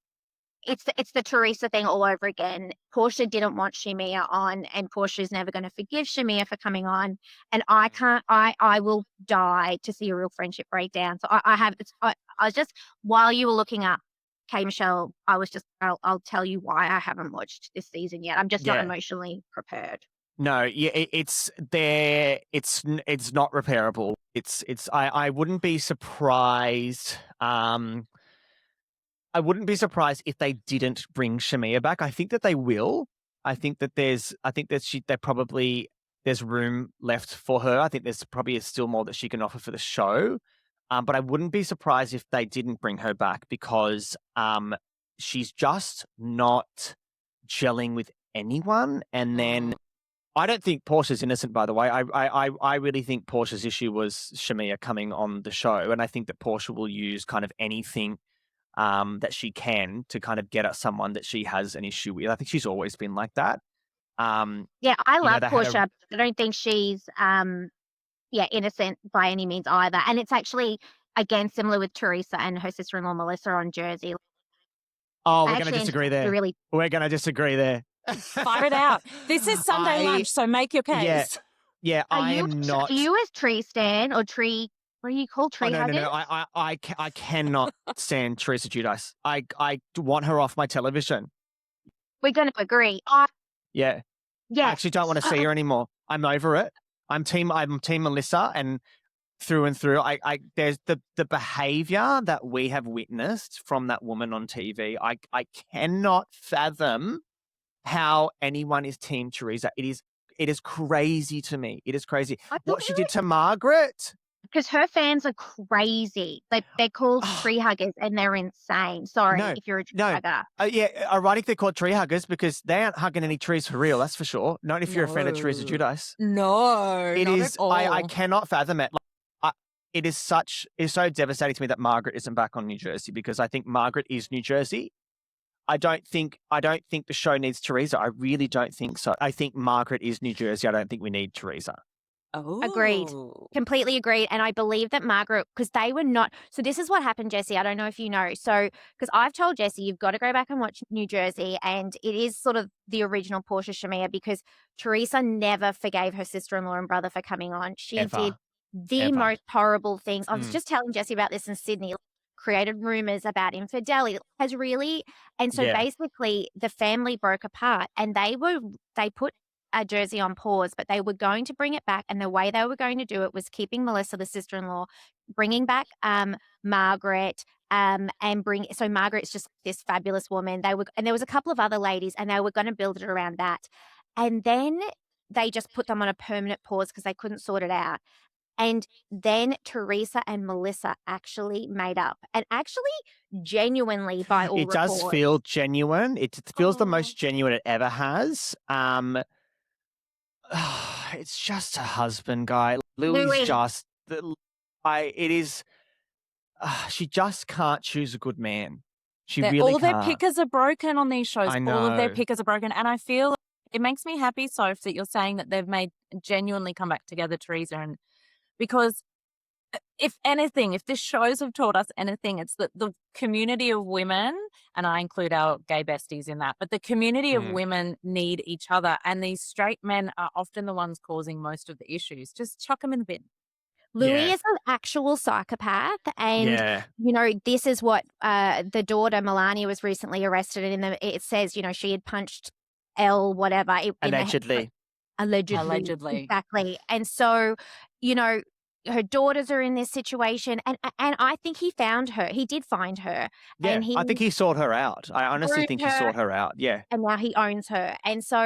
it's the Teresa thing all over again. Portia didn't want Shamia on, and Portia's never going to forgive Shamia for coming on. And I will die to see a real friendship breakdown. So I was just, while you were looking up K Michelle, I was just, I'll tell you why I haven't watched this season yet. I'm just not emotionally prepared. No, yeah, it's there. It's not repairable. I wouldn't be surprised. I wouldn't be surprised if they didn't bring Shamia back. I think that they will. I think that there's room left for her. I think there's probably still more that she can offer for the show. But I wouldn't be surprised if they didn't bring her back because she's just not gelling with anyone. And then I don't think Portia's innocent, by the way. I really think Portia's issue was Shamia coming on the show. And I think that Portia will use kind of anything that she can to kind of get at someone that she has an issue with. I think she's always been like that. Yeah, I love Portia. I don't think she's innocent by any means either. And it's actually, again, similar with Teresa and her sister-in-law Melissa on Jersey. Oh, we're going to disagree there. We're going to disagree there. Fire it out. This is Sunday lunch, so make your case. Yeah, I am not. Are you a tree stan or tree? What do you call tree huggers? No. I cannot stand Teresa Giudice. I want her off my television. We're going to agree. Yeah. I actually don't want to see her anymore. I'm over it. I'm team Melissa, and through. There's the behavior that we have witnessed from that woman on TV. I cannot fathom how anyone is team Teresa. It is crazy to me. It is crazy. What she did to Margaret. Because her fans are crazy. They're called tree huggers and they're insane. Sorry if you're a tree hugger. Ironic they're called tree huggers because they aren't hugging any trees for real, that's for sure. Not if you're a fan of Teresa Giudice. No, it not is. At all. I cannot fathom it. It's so devastating to me that Margaret isn't back on New Jersey because I think Margaret is New Jersey. I don't think the show needs Teresa. I really don't think so. I think Margaret is New Jersey. I don't think we need Teresa. Agreed. Oh. Completely agreed. And I believe that Margaret, because they were not. So this is what happened, Jessie. I don't know if you know. So, because I've told Jessie, you've got to go back and watch New Jersey. And it is sort of the original Portia Shamir because Teresa never forgave her sister-in-law and brother for coming on. She Ever. did the Ever. most horrible things. I was Mm. just telling Jessie about this in Sydney. Created rumors about infidelity. Has really. And so Yeah. basically the family broke apart and they put Jersey on pause, but they were going to bring it back. And the way they were going to do it was keeping Melissa, the sister-in-law, bringing back Margaret, and so Margaret's just this fabulous woman. And there was a couple of other ladies, and they were going to build it around that. And then they just put them on a permanent pause because they couldn't sort it out. And then Teresa and Melissa actually made up, and actually genuinely by all It does reports. feel genuine. It feels the most genuine it ever has. It's just a husband guy. Louis Louis. just it is. She just can't choose a good man. She really all can't. their pickers are broken on these shows. I All of their know. pickers are broken. And I feel it makes me happy, Soph, that you're saying that they've genuinely come back together, Teresa. And because if anything, if this shows have taught us anything, it's that the community of women, and I include our gay besties in that, but the community of women need each other. And these straight men are often the ones causing most of the issues. Just chuck them in the bin. Louis is an actual psychopath, and this is what the daughter Melania was recently arrested in. It says she had punched L whatever Allegedly. Allegedly, exactly. And so her daughters are in this situation, and I think he found her. He did find her, Yeah, I think he sought her out. I honestly think he sought her out. Yeah, and now he owns her. And so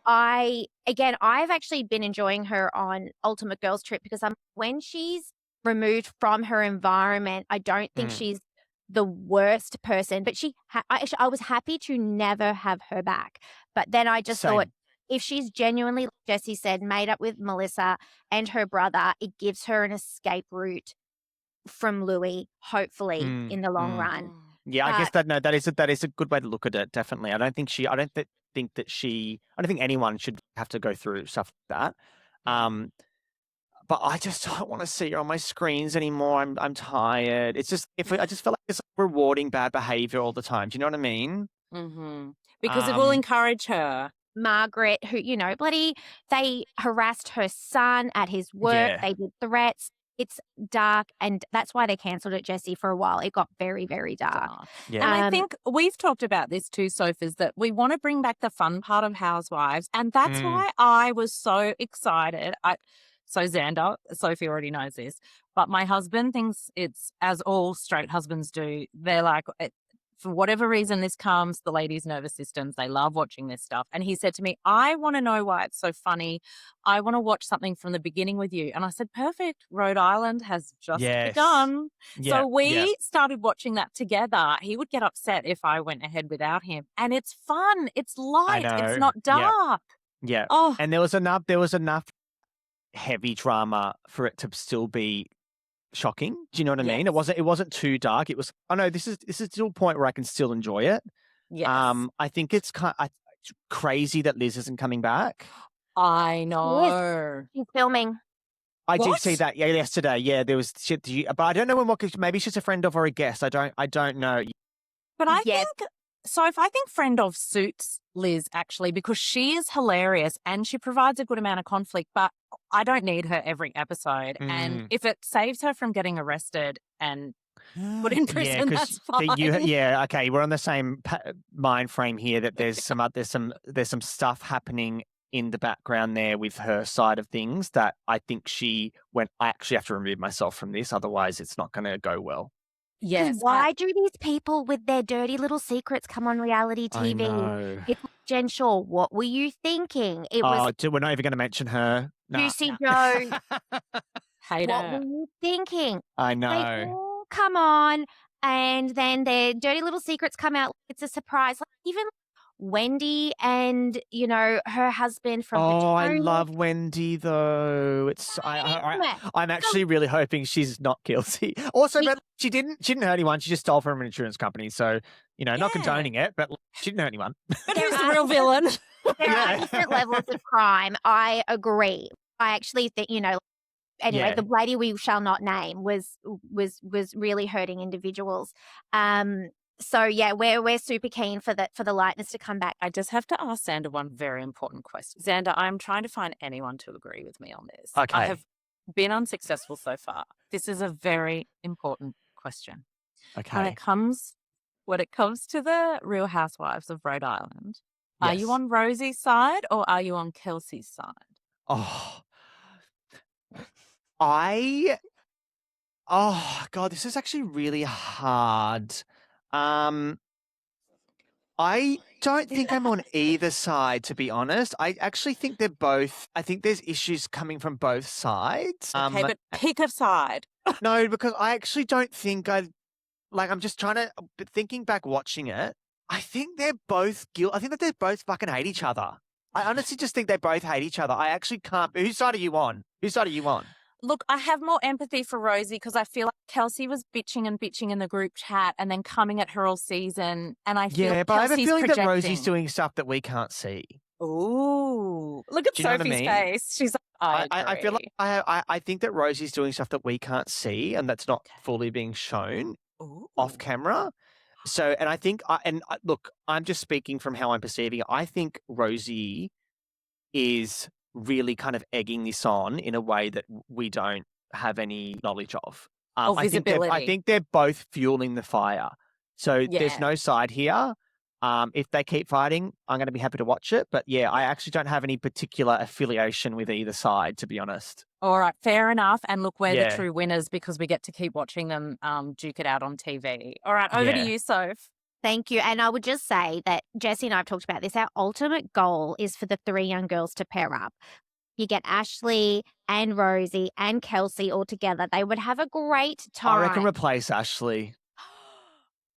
I've actually been enjoying her on Ultimate Girls Trip because when she's removed from her environment, I don't think she's the worst person. But I was happy to never have her back. But then I just thought, if she's genuinely, like Jessie said, made up with Melissa and her brother, it gives her an escape route from Louis, hopefully, in the long run. Yeah, I guess that is a good way to look at it. Definitely, I don't think anyone should have to go through stuff like that. But I just don't want to see her on my screens anymore. I'm tired. It's just I just feel like it's rewarding bad behavior all the time. Do you know what I mean? Mm-hmm. Because it will encourage her. Margaret, who, they harassed her son at his work. They did threats. It's dark, and that's why they cancelled it, Jessie, for a while. It got very, very dark. Yeah. And I think we've talked about this too, Soph, is that we want to bring back the fun part of Housewives, and that's why I was so excited. So Xander, Sophie already knows this, but my husband thinks it's, as all straight husbands do, they're like, for whatever reason this calms the ladies' nervous systems. They love watching this stuff. And he said to me, I want to know why it's so funny. I want to watch something from the beginning with you. And I said, perfect. Rhode Island has just begun. So we started watching that together. He would get upset if I went ahead without him. And it's fun. It's light. It's not dark. Yeah. Oh. And there was enough heavy drama for it to still be shocking. Do you know what I mean? It wasn't too dark. It was, this is still a point where I can still enjoy it. Yes. I think it's crazy that Liz isn't coming back. I know. She's filming. I did see that yesterday. Yeah, there was shit. But I don't know maybe she's a friend of or a guest. I don't know. But I think if I think friend of suits Liz actually, because she is hilarious and she provides a good amount of conflict, but I don't need her every episode. And if it saves her from getting arrested and put in prison, that's fine. Okay. We're on the same mind frame here that there's some stuff happening in the background there with her side of things that I think I actually have to remove myself from this. Otherwise it's not going to go well. Yes. Why do these people with their dirty little secrets come on reality TV? I know. It's Jen Shaw. What were you thinking? It was. We're not even going to mention her. Juicy Joe. Hater. What were you thinking? I know. They all come on, and then their dirty little secrets come out. It's a surprise. Like even Wendy and her husband from. I love Wendy though. I'm actually really hoping she's not guilty. Also, but she didn't hurt anyone. She just stole from an insurance company. So not condoning it, but she didn't hurt anyone. But who's the real villain? There are different levels of crime. I agree. I actually think, anyway, Yeah. the lady we shall not name was really hurting individuals. So yeah, we're super keen for the lightness to come back. I just have to ask Xander one very important question. Xander, I'm trying to find anyone to agree with me on this. I Okay. have been unsuccessful so far. This is a very important question. When Okay. it comes to the Real Housewives of Rhode Island, are you Yes. on Rosie's side or are you on Kelsey's side? Oh, God, this is actually really hard. I don't think I'm on either side, to be honest. I actually think I think there's issues coming from both sides. Okay, but pick a side. No, because I actually don't think I'm just trying to, but thinking back watching it, I think they're both I think that they both fucking hate each other. I honestly just think they both hate each other. I actually can't. Whose side are you on? Whose side are you on? Look, I have more empathy for Rosie because I feel like Kelsey was bitching and bitching in the group chat and then coming at her all season. And I feel Yeah, but I have a Kelsey's feeling that Rosie's projecting. doing stuff that we can't see. Ooh, look at Do you know what I Sophie's mean? face. She's like, I feel like I think that Rosie's doing stuff that we can't see and that's not fully being shown off camera. So, and I think, look, I'm just speaking from how I'm perceiving it. I think Rosie is really kind of egging this on in a way that we don't have any knowledge of. I visibility. think they're both fueling the fire. So there's Yeah. no side here. If they keep fighting, I'm going to be happy to watch it. But yeah, I actually don't have any particular affiliation with either side, to be honest. All right, fair enough. And look, we're the Yeah. true winners because we get to keep watching them duke it out on TV. All right, over to you, Soph. Thank you. And I would just say that Jessie and I have talked about this. Our ultimate goal is for the three young girls to pair up. You get Ashley and Rosie and Kelsey all together. They would have a great time. I reckon replace Ashley.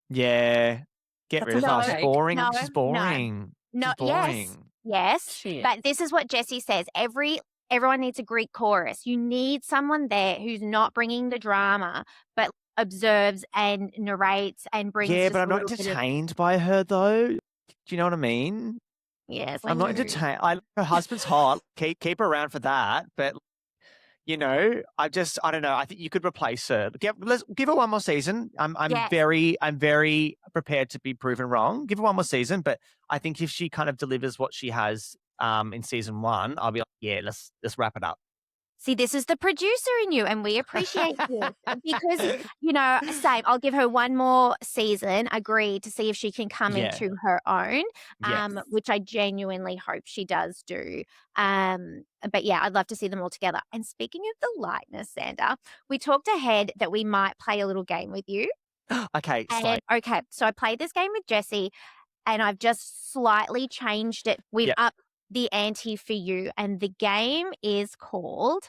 Yeah. Get rid of her. She's boring. No, She's boring. No, She's boring. yes. Shit. But this is what Jessie says. Everyone needs a Greek chorus. You need someone there who's not bringing the drama, but observes and narrates and brings. Yeah, just but a I'm not little bit of- entertained by her though. Do you know what I mean? Yes, I'm not entertained. Her husband's hot. Keep her around for that. But I don't know. I think you could replace her. Let's give her one more season. I'm very prepared to be proven wrong. Give her one more season, but I think if she kind of delivers what she has in season 1, I'll be like, yeah, let's wrap it up. See, this is the producer in you, and we appreciate you because, same. I'll give her one more season, agreed, to see if she can come into her own, which I genuinely hope she does do. But yeah, I'd love to see them all together. And speaking of the lightness, Xander, we talked ahead that we might play a little game with you. Okay, Okay, so I played this game with Jessie, and I've just slightly changed it. We've upped the ante for you, and the game is called,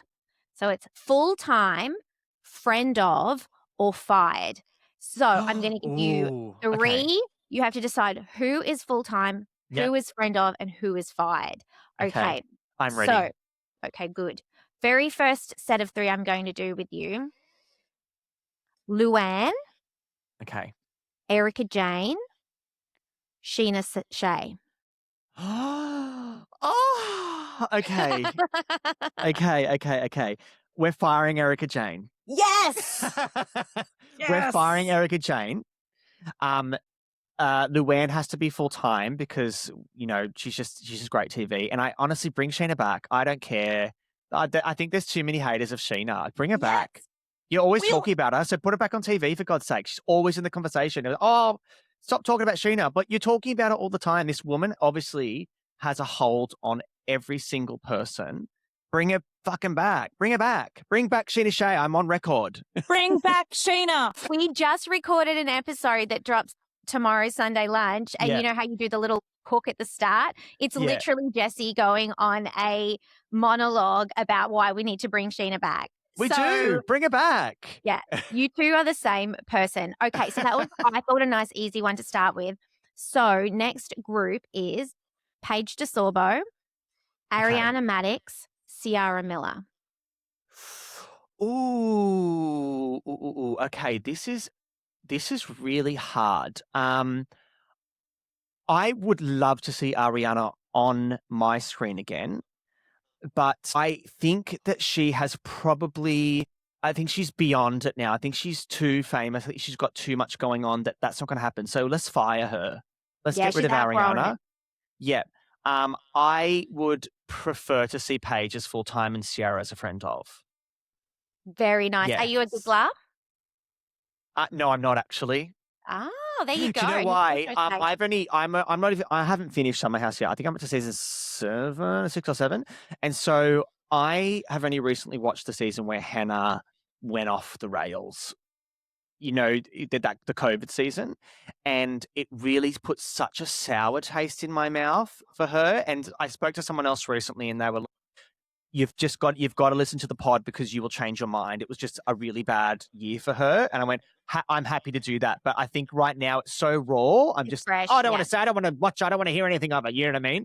so it's full-time, friend of, or fired. So I'm going to give you 3. Okay. You have to decide who is full-time, who is friend of, and who is fired. Okay. I'm ready. So, okay, good. Very first set of 3 I'm going to do with you. Luann, Okay. Erica Jane, Sheena Shea. Okay. Okay. We're firing Erica Jane. Yes. We're firing Erica Jane. Luann has to be full time because she's just great TV. And I honestly bring Sheena back. I don't care. I think there's too many haters of Sheena. Bring her back. You're always talking about her, so put her back on TV for God's sake. She's always in the conversation. Oh, stop talking about Sheena, but you're talking about her all the time. This woman obviously has a hold on every single person. Bring her fucking back. Bring her back. Bring back Sheena Shea. I'm on record. Bring back Sheena. We just recorded an episode that drops tomorrow, Sunday lunch. And you know how you do the little hook at the start? It's literally Jessie going on a monologue about why we need to bring Sheena back. We do. Bring her back. Yeah. You two are the same person. Okay. So that was, I thought, a nice, easy one to start with. So next group is Paige DeSorbo, Ariana Maddox, Ciara Miller. Ooh. Okay. This is really hard. I would love to see Ariana on my screen again. but I think that she has probably. I think she's beyond it now. I think she's too famous. I think she's got too much going on that's not going to happen. So let's fire her. Let's Yeah, get rid she's of outgrown Ariana. it. Yeah. I would prefer to see Paige as full-time and Sierra as a friend of. Very nice. Are you a Yes. giggler? No, I'm not actually. Oh, there you go. Do you know You why? can go take- I'm not even, I haven't finished Summer House yet. I think I'm up to season 6 or 7. And so I have only recently watched the season where Hannah went off the rails. You know, the COVID season, and it really put such a sour taste in my mouth for her. And I spoke to someone else recently, and they were like, you've got to listen to the pod because you will change your mind. It was just a really bad year for her. And I went, I'm happy to do that. But I think right now it's so raw. I'm It's just, fresh, I don't want yeah. to say, I don't want to watch, I don't want to hear anything of it. You know what I mean?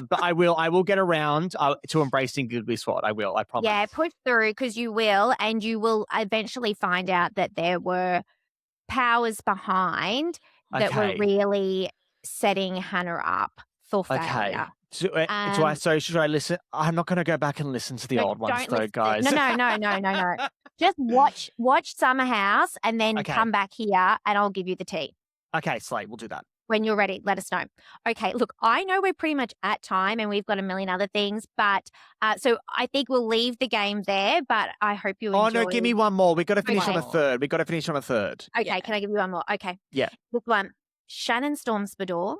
But I will get around to embracing Good We Swat. I will, I promise. Yeah, push through because you will, and you will eventually find out that there were powers behind that were Okay. really setting Hannah up for failure. So should I listen? I'm not going to go back and listen to the old ones Don't though, listen. guys. No. Just watch Summer House and then Okay. come back here and I'll give you the tea. Okay, Slay, we'll do that. When you're ready, let us know. Okay, look, I know we're pretty much at time and we've got a million other things, but so I think we'll leave the game there, but I hope you enjoy. Oh, no, give me one more. We've got to finish on a Okay. third. Okay, Okay, can I give you one more? Okay. Yeah. This one, Shannon Stormspador,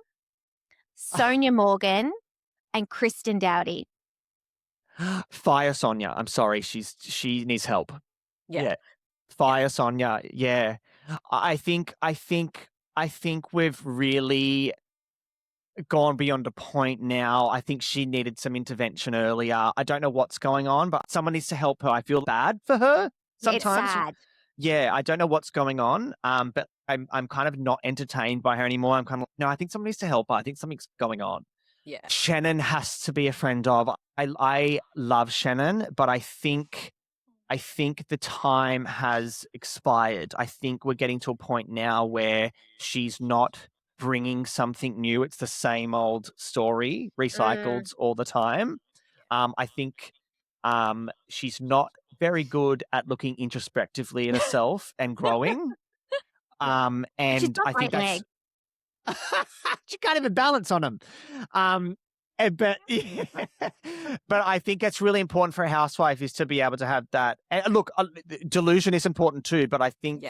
Sonia Morgan, and Kristen Doute. Fire Sonia. I'm sorry, she needs help. Yeah. Fire Sonia. Yeah. I think we've really gone beyond a point now. I think she needed some intervention earlier. I don't know what's going on, but someone needs to help her. I feel bad for her sometimes. It's sad. Yeah, I don't know what's going on. But I'm kind of not entertained by her anymore. I'm kind of no, I think someone needs to help her. I think something's going on. Yeah. Shannon has to be a friend of. I love Shannon, but I think the time has expired. I think we're getting to a point now where she's not bringing something new. It's the same old story, recycled all the time. I think she's not very good at looking introspectively at herself and growing. And I think that's she can't even balance on them. But but I think it's really important for a housewife is to be able to have that. And look, delusion is important too. But I think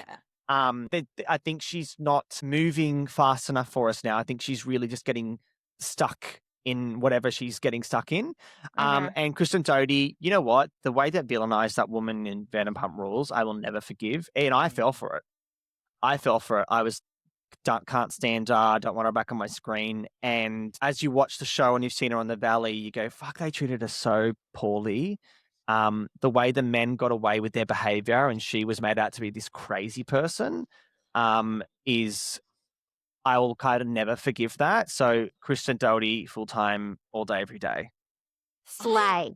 I think she's not moving fast enough for us now. I think she's really just getting stuck in whatever she's getting stuck in. And Kristen Doute, you know what? The way that villainized that woman in Vanderpump Rules, I will never forgive. And I fell for it. I was can't stand her, don't want her back on my screen. And as you watch the show and you've seen her on the Valley, you go, fuck, they treated her so poorly. The way the men got away with their behavior and she was made out to be this crazy person is, I will kind of never forgive that. So Kristen Doute, full-time, all day, every day. Slay.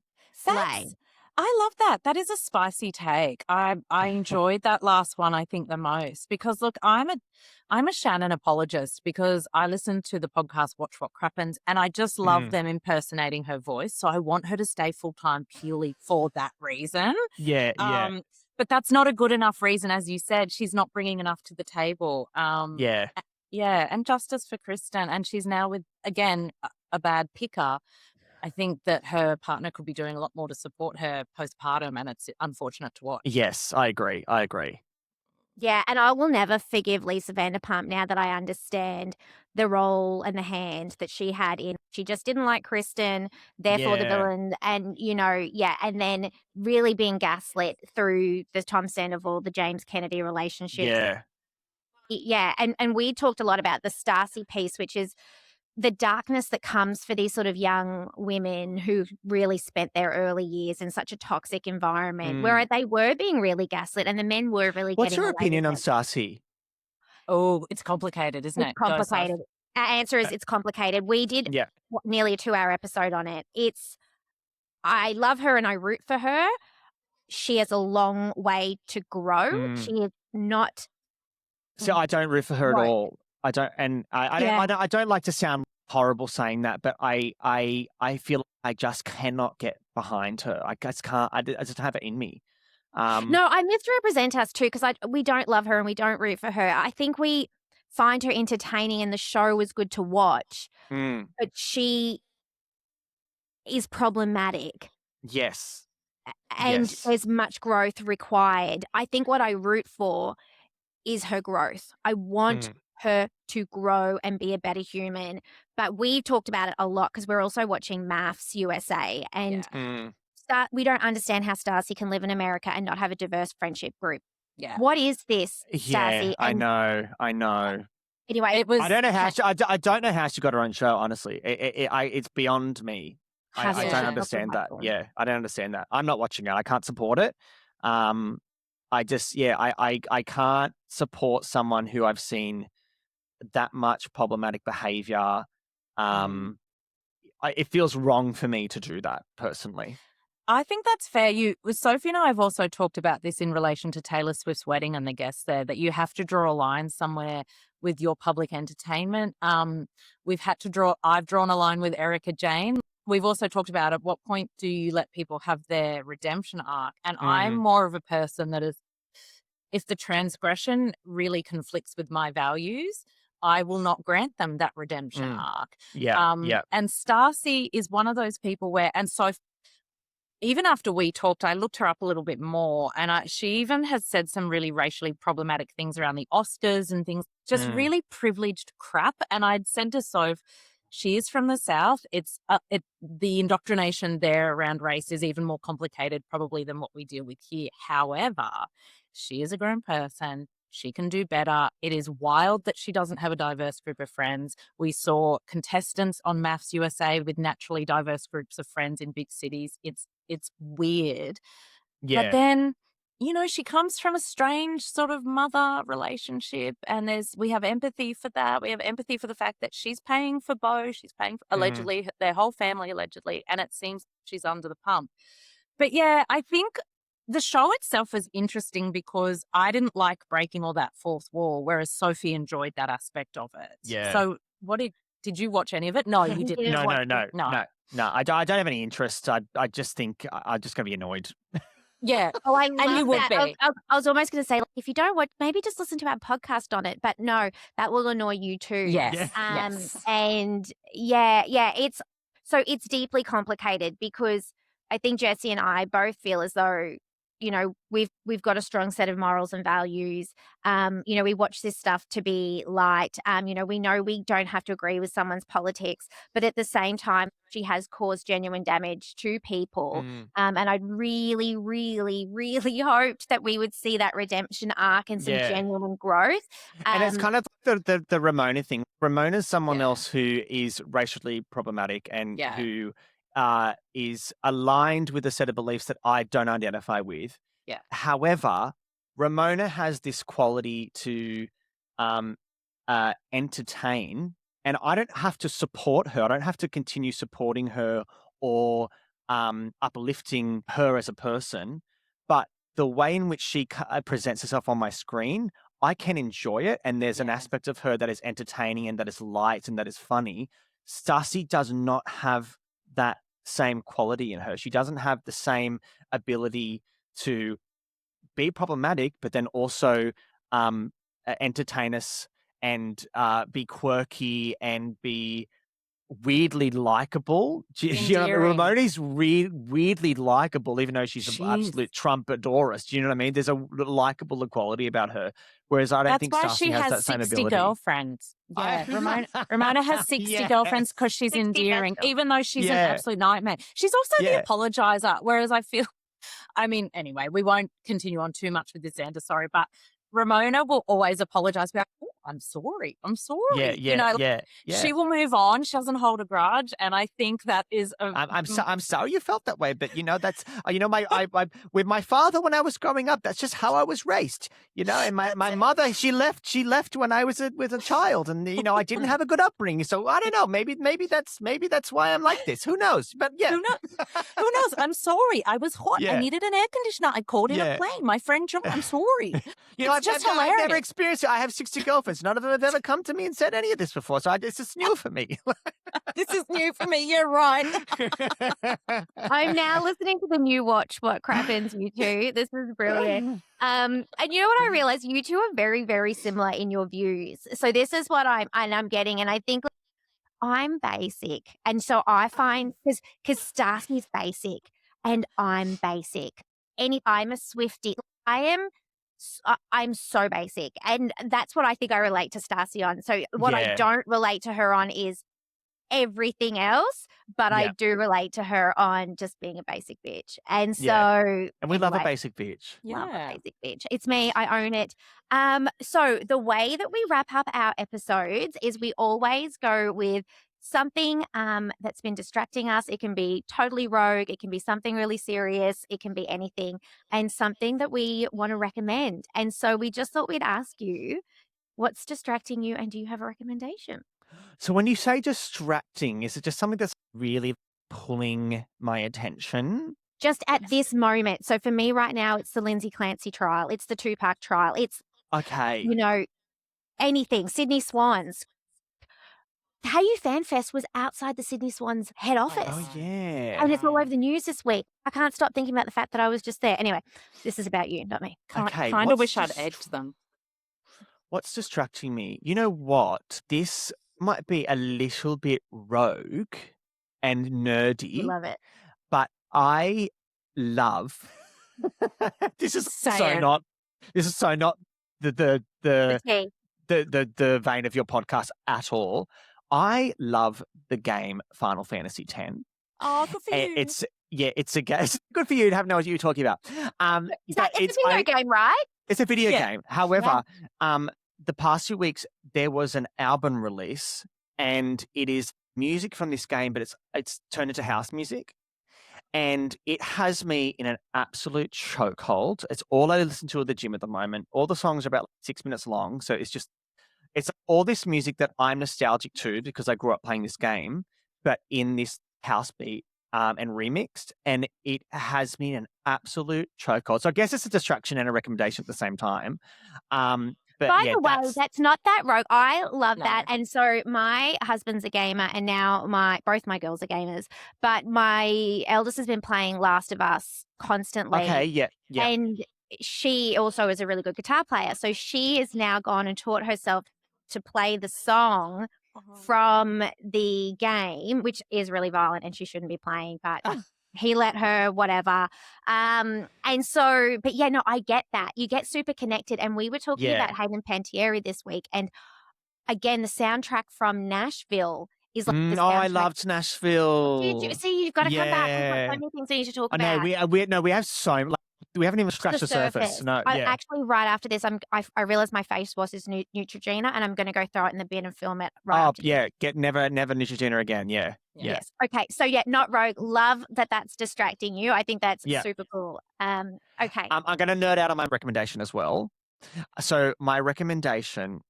I love that. That is a spicy take. I enjoyed that last one, I think, the most because look, I'm a Shannon apologist because I listen to the podcast Watch What Crappens and I just love them impersonating her voice. So I want her to stay full time purely for that reason. Yeah. But that's not a good enough reason, as you said. She's not bringing enough to the table. Yeah. And justice for Kristen, and she's now with again a bad picker. I think that her partner could be doing a lot more to support her postpartum, and it's unfortunate to watch. Yes, I agree. Yeah, and I will never forgive Lisa Vanderpump now that I understand the role and the hand that she had in. She just didn't like Kristen, therefore the Yeah. villain, and and then really being gaslit through the Tom Sandoval, the James Kennedy relationship. Yeah. And we talked a lot about the Stassi piece, which is the darkness that comes for these sort of young women who really spent their early years in such a toxic environment where they were being really gaslit and the men were really What's getting your away opinion with on it. Stassi? Oh, it's complicated, isn't it? It's complicated. Our answer is it's complicated. We did nearly a 2-hour episode on it. I love her and I root for her. She has a long way to grow. She is not. So I don't root for her at all. I don't, and I don't like to sound horrible saying that, but I feel I just cannot get behind her. I just can't. I just don't have it in me. No, I misrepresent us too because we don't love her and we don't root for her. I think we find her entertaining and the show was good to watch, but she is problematic. Yes. And Yes. there's much growth required. I think what I root for is her growth. I want her to grow and be a better human. But we've talked about it a lot because we're also watching Maths USA. And we don't understand how Stassi can live in America and not have a diverse friendship group. Yeah. What is this, Stassi? Yeah, I know. Anyway, It was. I don't know how I don't know how she got her own show. Honestly, it's beyond me. I don't understand that. Yeah, I don't understand that. I'm not watching it. I can't support it. I can't support someone who I've seen that much problematic behavior. It feels wrong for me to do that personally. I think that's fair. Sophie and I have also talked about this in relation to Taylor Swift's wedding and the guests there, that you have to draw a line somewhere with your public entertainment. I've drawn a line with Erica Jane. We've also talked about at what point do you let people have their redemption arc? And I'm more of a person that is, if the transgression really conflicts with my values, I will not grant them that redemption arc. Yeah. And Stassi is one of those people where, and so even after we talked, I looked her up a little bit more, and she even has said some really racially problematic things around the Oscars and things, just really privileged crap. And I'd said to Soph, she is from the South. The indoctrination there around race is even more complicated probably than what we deal with here. However, she is a grown person. She can do better. It is wild that she doesn't have a diverse group of friends. We saw contestants on Maths USA with naturally diverse groups of friends in big cities. It's weird. Yeah. But then, she comes from a strange sort of mother relationship, and we have empathy for that. We have empathy for the fact that she's paying for Beau. She's paying for, allegedly, their whole family allegedly, and it seems she's under the pump. But yeah, I think the show itself is interesting because I didn't like breaking all that fourth wall, whereas Sophie enjoyed that aspect of it. Yeah. So did you watch any of it? No, you didn't. No. I don't have any interest. I just think I'm just going to be annoyed. Yeah. Oh, I And love you would that. be. I was almost going to say, if you don't watch, maybe just listen to our podcast on it. But no, that will annoy you too. Yes. Yes. And it's deeply complicated because I think Jessie and I both feel as though, we've got a strong set of morals and values. We watch this stuff to be light. We know we don't have to agree with someone's politics, but at the same time, she has caused genuine damage to people. And I'd really, really, really hoped that we would see that redemption arc and some genuine growth. And it's kind of the Ramona thing. Ramona's someone else who is racially problematic and who is aligned with a set of beliefs that I don't identify with. Yeah. However, Ramona has this quality to entertain, and I don't have to support her. I don't have to continue supporting her or uplifting her as a person. But the way in which she presents herself on my screen, I can enjoy it. And there's an aspect of her that is entertaining and that is light and that is funny. Stassi does not have that same quality in her. She doesn't have the same ability to be problematic, but then also entertain us and be quirky and be weirdly likable. Ramona's weirdly likable, even though she's an absolute Trump adorist. Do you know what I mean? There's a likable quality about her, whereas I don't think Stassi has that same ability. That's why she has 60 girlfriends. Yeah, Ramona has 60 girlfriends because she's endearing, even though she's an absolute nightmare. She's also the apologizer, whereas I feel, anyway, we won't continue on too much with this, Xander, sorry, but Ramona will always apologize. Be like, oh, I'm sorry. She will move on. She doesn't hold a grudge, and I think that is. I'm sorry you felt that way, but that's my with my father when I was growing up. That's just how I was raised. And my mother she left when I was a child, and I didn't have a good upbringing. So I don't know. Maybe that's why I'm like this. Who knows? But yeah, who knows? I'm sorry. I was hot. I needed an air conditioner. I called in a plane. My friend John. I'm sorry. I've never experienced it. I have 60 girlfriends. friends. None of them have ever come to me and said any of this before. So it's just new for me. This is new for me. You're right. I'm now listening to the new watch. What crappens, you two? This is brilliant. And you know what I realized? You two are very, very similar in your views. So this is what I'm getting, and I think I'm basic, and so I find because Stassi's basic and I'm basic, and I'm a Swiftie. I'm so basic, and that's what I think I relate to Stassi on. So what I Yeah. don't relate to her on is everything else, but I Yeah. do relate to her on just being a basic bitch. And so Yeah. And we love a anyway, basic bitch. love a Yeah. basic bitch. It's me. I own it. So the way that we wrap up our episodes is we always go with something that's been distracting us. It can be totally rogue. It can be something really serious. It can be anything, and something that we want to recommend. And so we just thought we'd ask you, what's distracting you, and do you have a recommendation? So when you say distracting, is it just something that's really pulling my attention? Just at this moment. So for me right now, it's the Lindsay Clancy trial. It's the Tupac trial. It's, Okay. anything. Sydney Swans. Hayu FanFest was outside the Sydney Swans head office. Oh, yeah. And it's all over the news this week. I can't stop thinking about the fact that I was just there. Anyway, this is about you, not me. Okay, Kind of what's wish I'd dis- edged them. What's distracting me? You know what? This might be a little bit rogue and We nerdy, love it. but I love this is Say so it. not the The tea. the vein of your podcast at all. I love the game Final Fantasy X. Oh, good for you. It's a game. It's good for you to have no idea what you're talking about. It's a video game, right? It's a video Yeah. game. However, the past few weeks there was an album release, and it is music from this game, but it's turned into house music, and it has me in an absolute chokehold. It's all I listen to at the gym at the moment. All the songs are about 6 minutes long, so it's all this music that I'm nostalgic to because I grew up playing this game, but in this house beat and remixed, and it has me in an absolute chokehold. So I guess it's a distraction and a recommendation at the same time. But By yeah, the way, that's not that rogue. I love No. that. And so my husband's a gamer, and now both my girls are gamers. But my eldest has been playing Last of Us constantly. okay. Yeah. And she also is a really good guitar player. So she has now gone and taught herself to play the song from the game, which is really violent and she shouldn't be playing, but he let her, whatever. And so, but yeah, no, I get that. You get super connected. And we were talking Yeah. about Hayden Panettiere this week. And again, the soundtrack from Nashville is like the Oh, I soundtrack. loved Nashville. See, you've got to come back. We've got Yeah. so many things we need to talk I know about. we have so we haven't even scratched the surface. No, I yeah. actually, right after this, I realized my face wash is Neutrogena, and I'm going to go throw it in the bin and film it right Oh after this. yeah, get never Neutrogena again. Yeah. Yes. Okay. So yeah, not rogue. Love that that's distracting you. I think that's super cool. Okay. I'm going to nerd out on my recommendation as well. So my recommendation,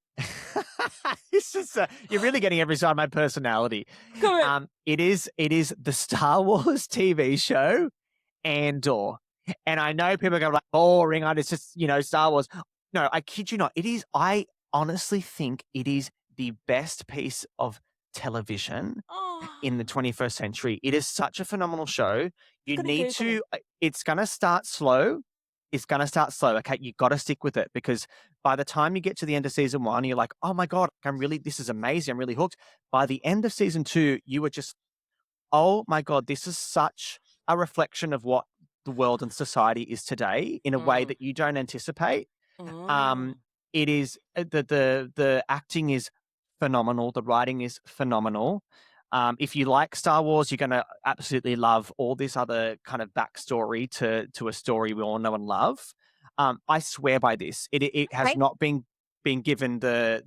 this is you're really getting every side of my personality. Good. It is the Star Wars TV show Andor, and I know people are going to be like boring. It's just Star Wars. No, I kid you not. It is. I honestly think it is the best piece of television in the 21st century. It is such a phenomenal show. You need to. It's going to start slow. Okay, you got to stick with it, because by the time you get to the end of season 1, you're like, oh my God, this is amazing. I'm really hooked. By the end of season 2, you were just, oh my God, this is such a reflection of what the world and society is today in a way that you don't anticipate. It is the acting is phenomenal. The writing is phenomenal. If you like Star Wars, you're going to absolutely love all this other kind of backstory to a story we all know and love. I swear by this. It has not been given the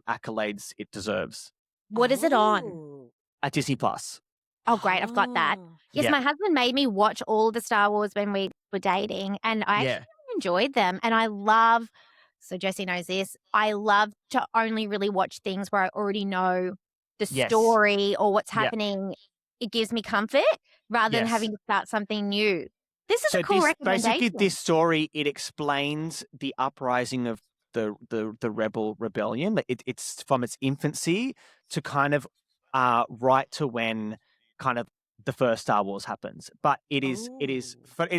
accolades it deserves. What is it on? At Disney Plus. Oh, great. I've got that. Yes, Yeah. my husband made me watch all the Star Wars when we were dating, and I actually enjoyed them. And I love, so Jessie knows this, I love to only really watch things where I already know the story or what's happening. It gives me comfort rather than having to start something new. This is a cool recommendation. Basically, this story, it explains the uprising of the rebel rebellion. Like it's from its infancy to kind of right to when kind of the first Star Wars happens. But it is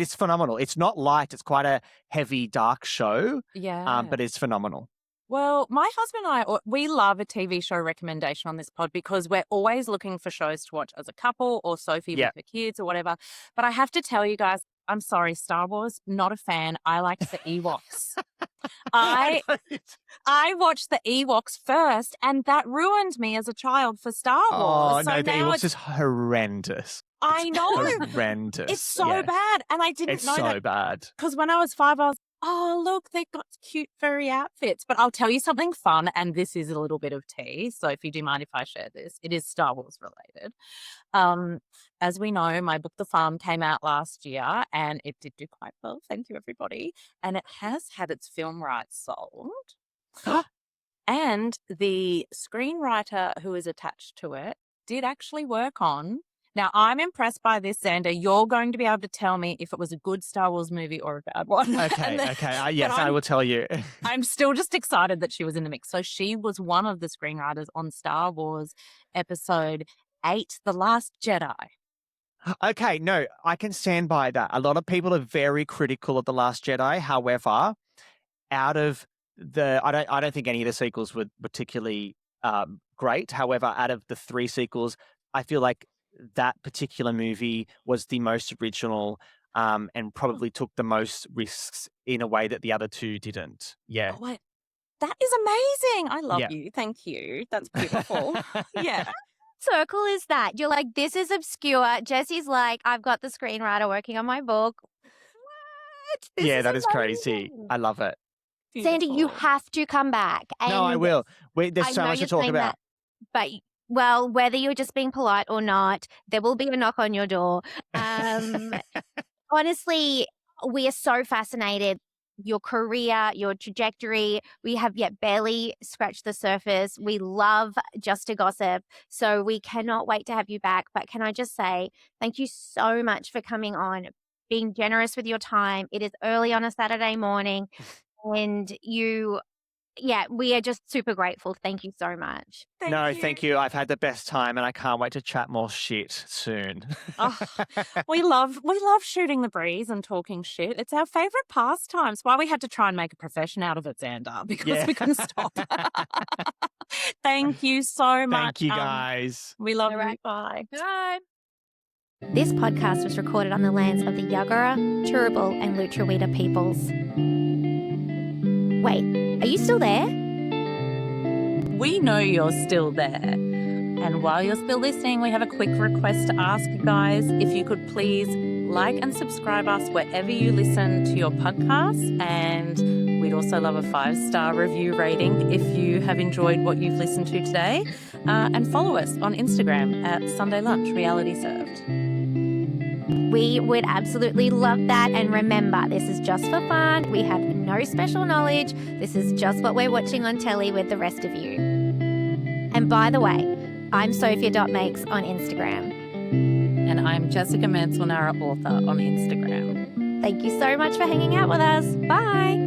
phenomenal. It's not light. It's quite a heavy, dark show. Yeah. But it's phenomenal. Well, my husband and I, we love a TV show recommendation on this pod because we're always looking for shows to watch as a couple or Sophie with her kids or whatever. But I have to tell you guys, I'm sorry, Star Wars, not a fan. I liked the Ewoks. I watched the Ewoks first, and that ruined me as a child for Star Wars. Oh, no, the Ewoks is horrendous. I know. Horrendous. It's so bad. And I didn't know that. It's so bad. Because when I was 5, I was, oh, look, they've got cute furry outfits. But I'll tell you something fun, and this is a little bit of tea. So if you do mind if I share this, it is Star Wars related. As we know, my book, The Farm, came out last year, and it did do quite well. Thank you, everybody. And it has had its film rights sold. And the screenwriter who is attached to it did actually work on. Now, I'm impressed by this, Xander. You're going to be able to tell me if it was a good Star Wars movie or a bad one. Okay. Yes, I will tell you. I'm still just excited that she was in the mix. So she was one of the screenwriters on Star Wars Episode 8, The Last Jedi. Okay, no, I can stand by that. A lot of people are very critical of The Last Jedi. However, out of I don't think any of the sequels were particularly great. However, out of the 3 sequels, I feel like that particular movie was the most original and probably took the most risks in a way that the other 2 didn't. Yeah. Oh, wait. That is amazing. I love you. Thank you. That's beautiful. Yeah. Circle is that? You're like, this is obscure. Jesse's like, I've got the screenwriter working on my book. What? This that is amazing. Crazy. I love it. Beautiful. Sandy, you have to come back. And no, I will. There's so much to talk about. But well, whether you're just being polite or not, there will be a knock on your door. Honestly, we are so fascinated. Your career, your trajectory. We have yet barely scratched the surface. We love just to gossip. So we cannot wait to have you back. But can I just say thank you so much for coming on, being generous with your time. It is early on a Saturday morning. And we are just super grateful. Thank you so much. Thank you. I've had the best time, and I can't wait to chat more shit soon. We love shooting the breeze and talking shit. It's our favorite pastime. It's why we had to try and make a profession out of it, Xander, because we couldn't stop. Thank you so much. Thank you, guys. We love you. Bye. Bye. This podcast was recorded on the lands of the Yagara, Turrbal, and Lutruwita peoples. Wait, are you still there? We know you're still there. And while you're still listening, we have a quick request to ask you guys if you could please like and subscribe us wherever you listen to your podcasts. And we'd also love a 5-star review rating if you have enjoyed what you've listened to today. And follow us on Instagram at Sunday Lunch Reality Served. We would absolutely love that. And remember, this is just for fun. We have no special knowledge. This is just what we're watching on telly with the rest of you. And by the way, I'm Sophia.makes on Instagram. And I'm Jessica Manselnara, author, on Instagram. Thank you so much for hanging out with us. Bye.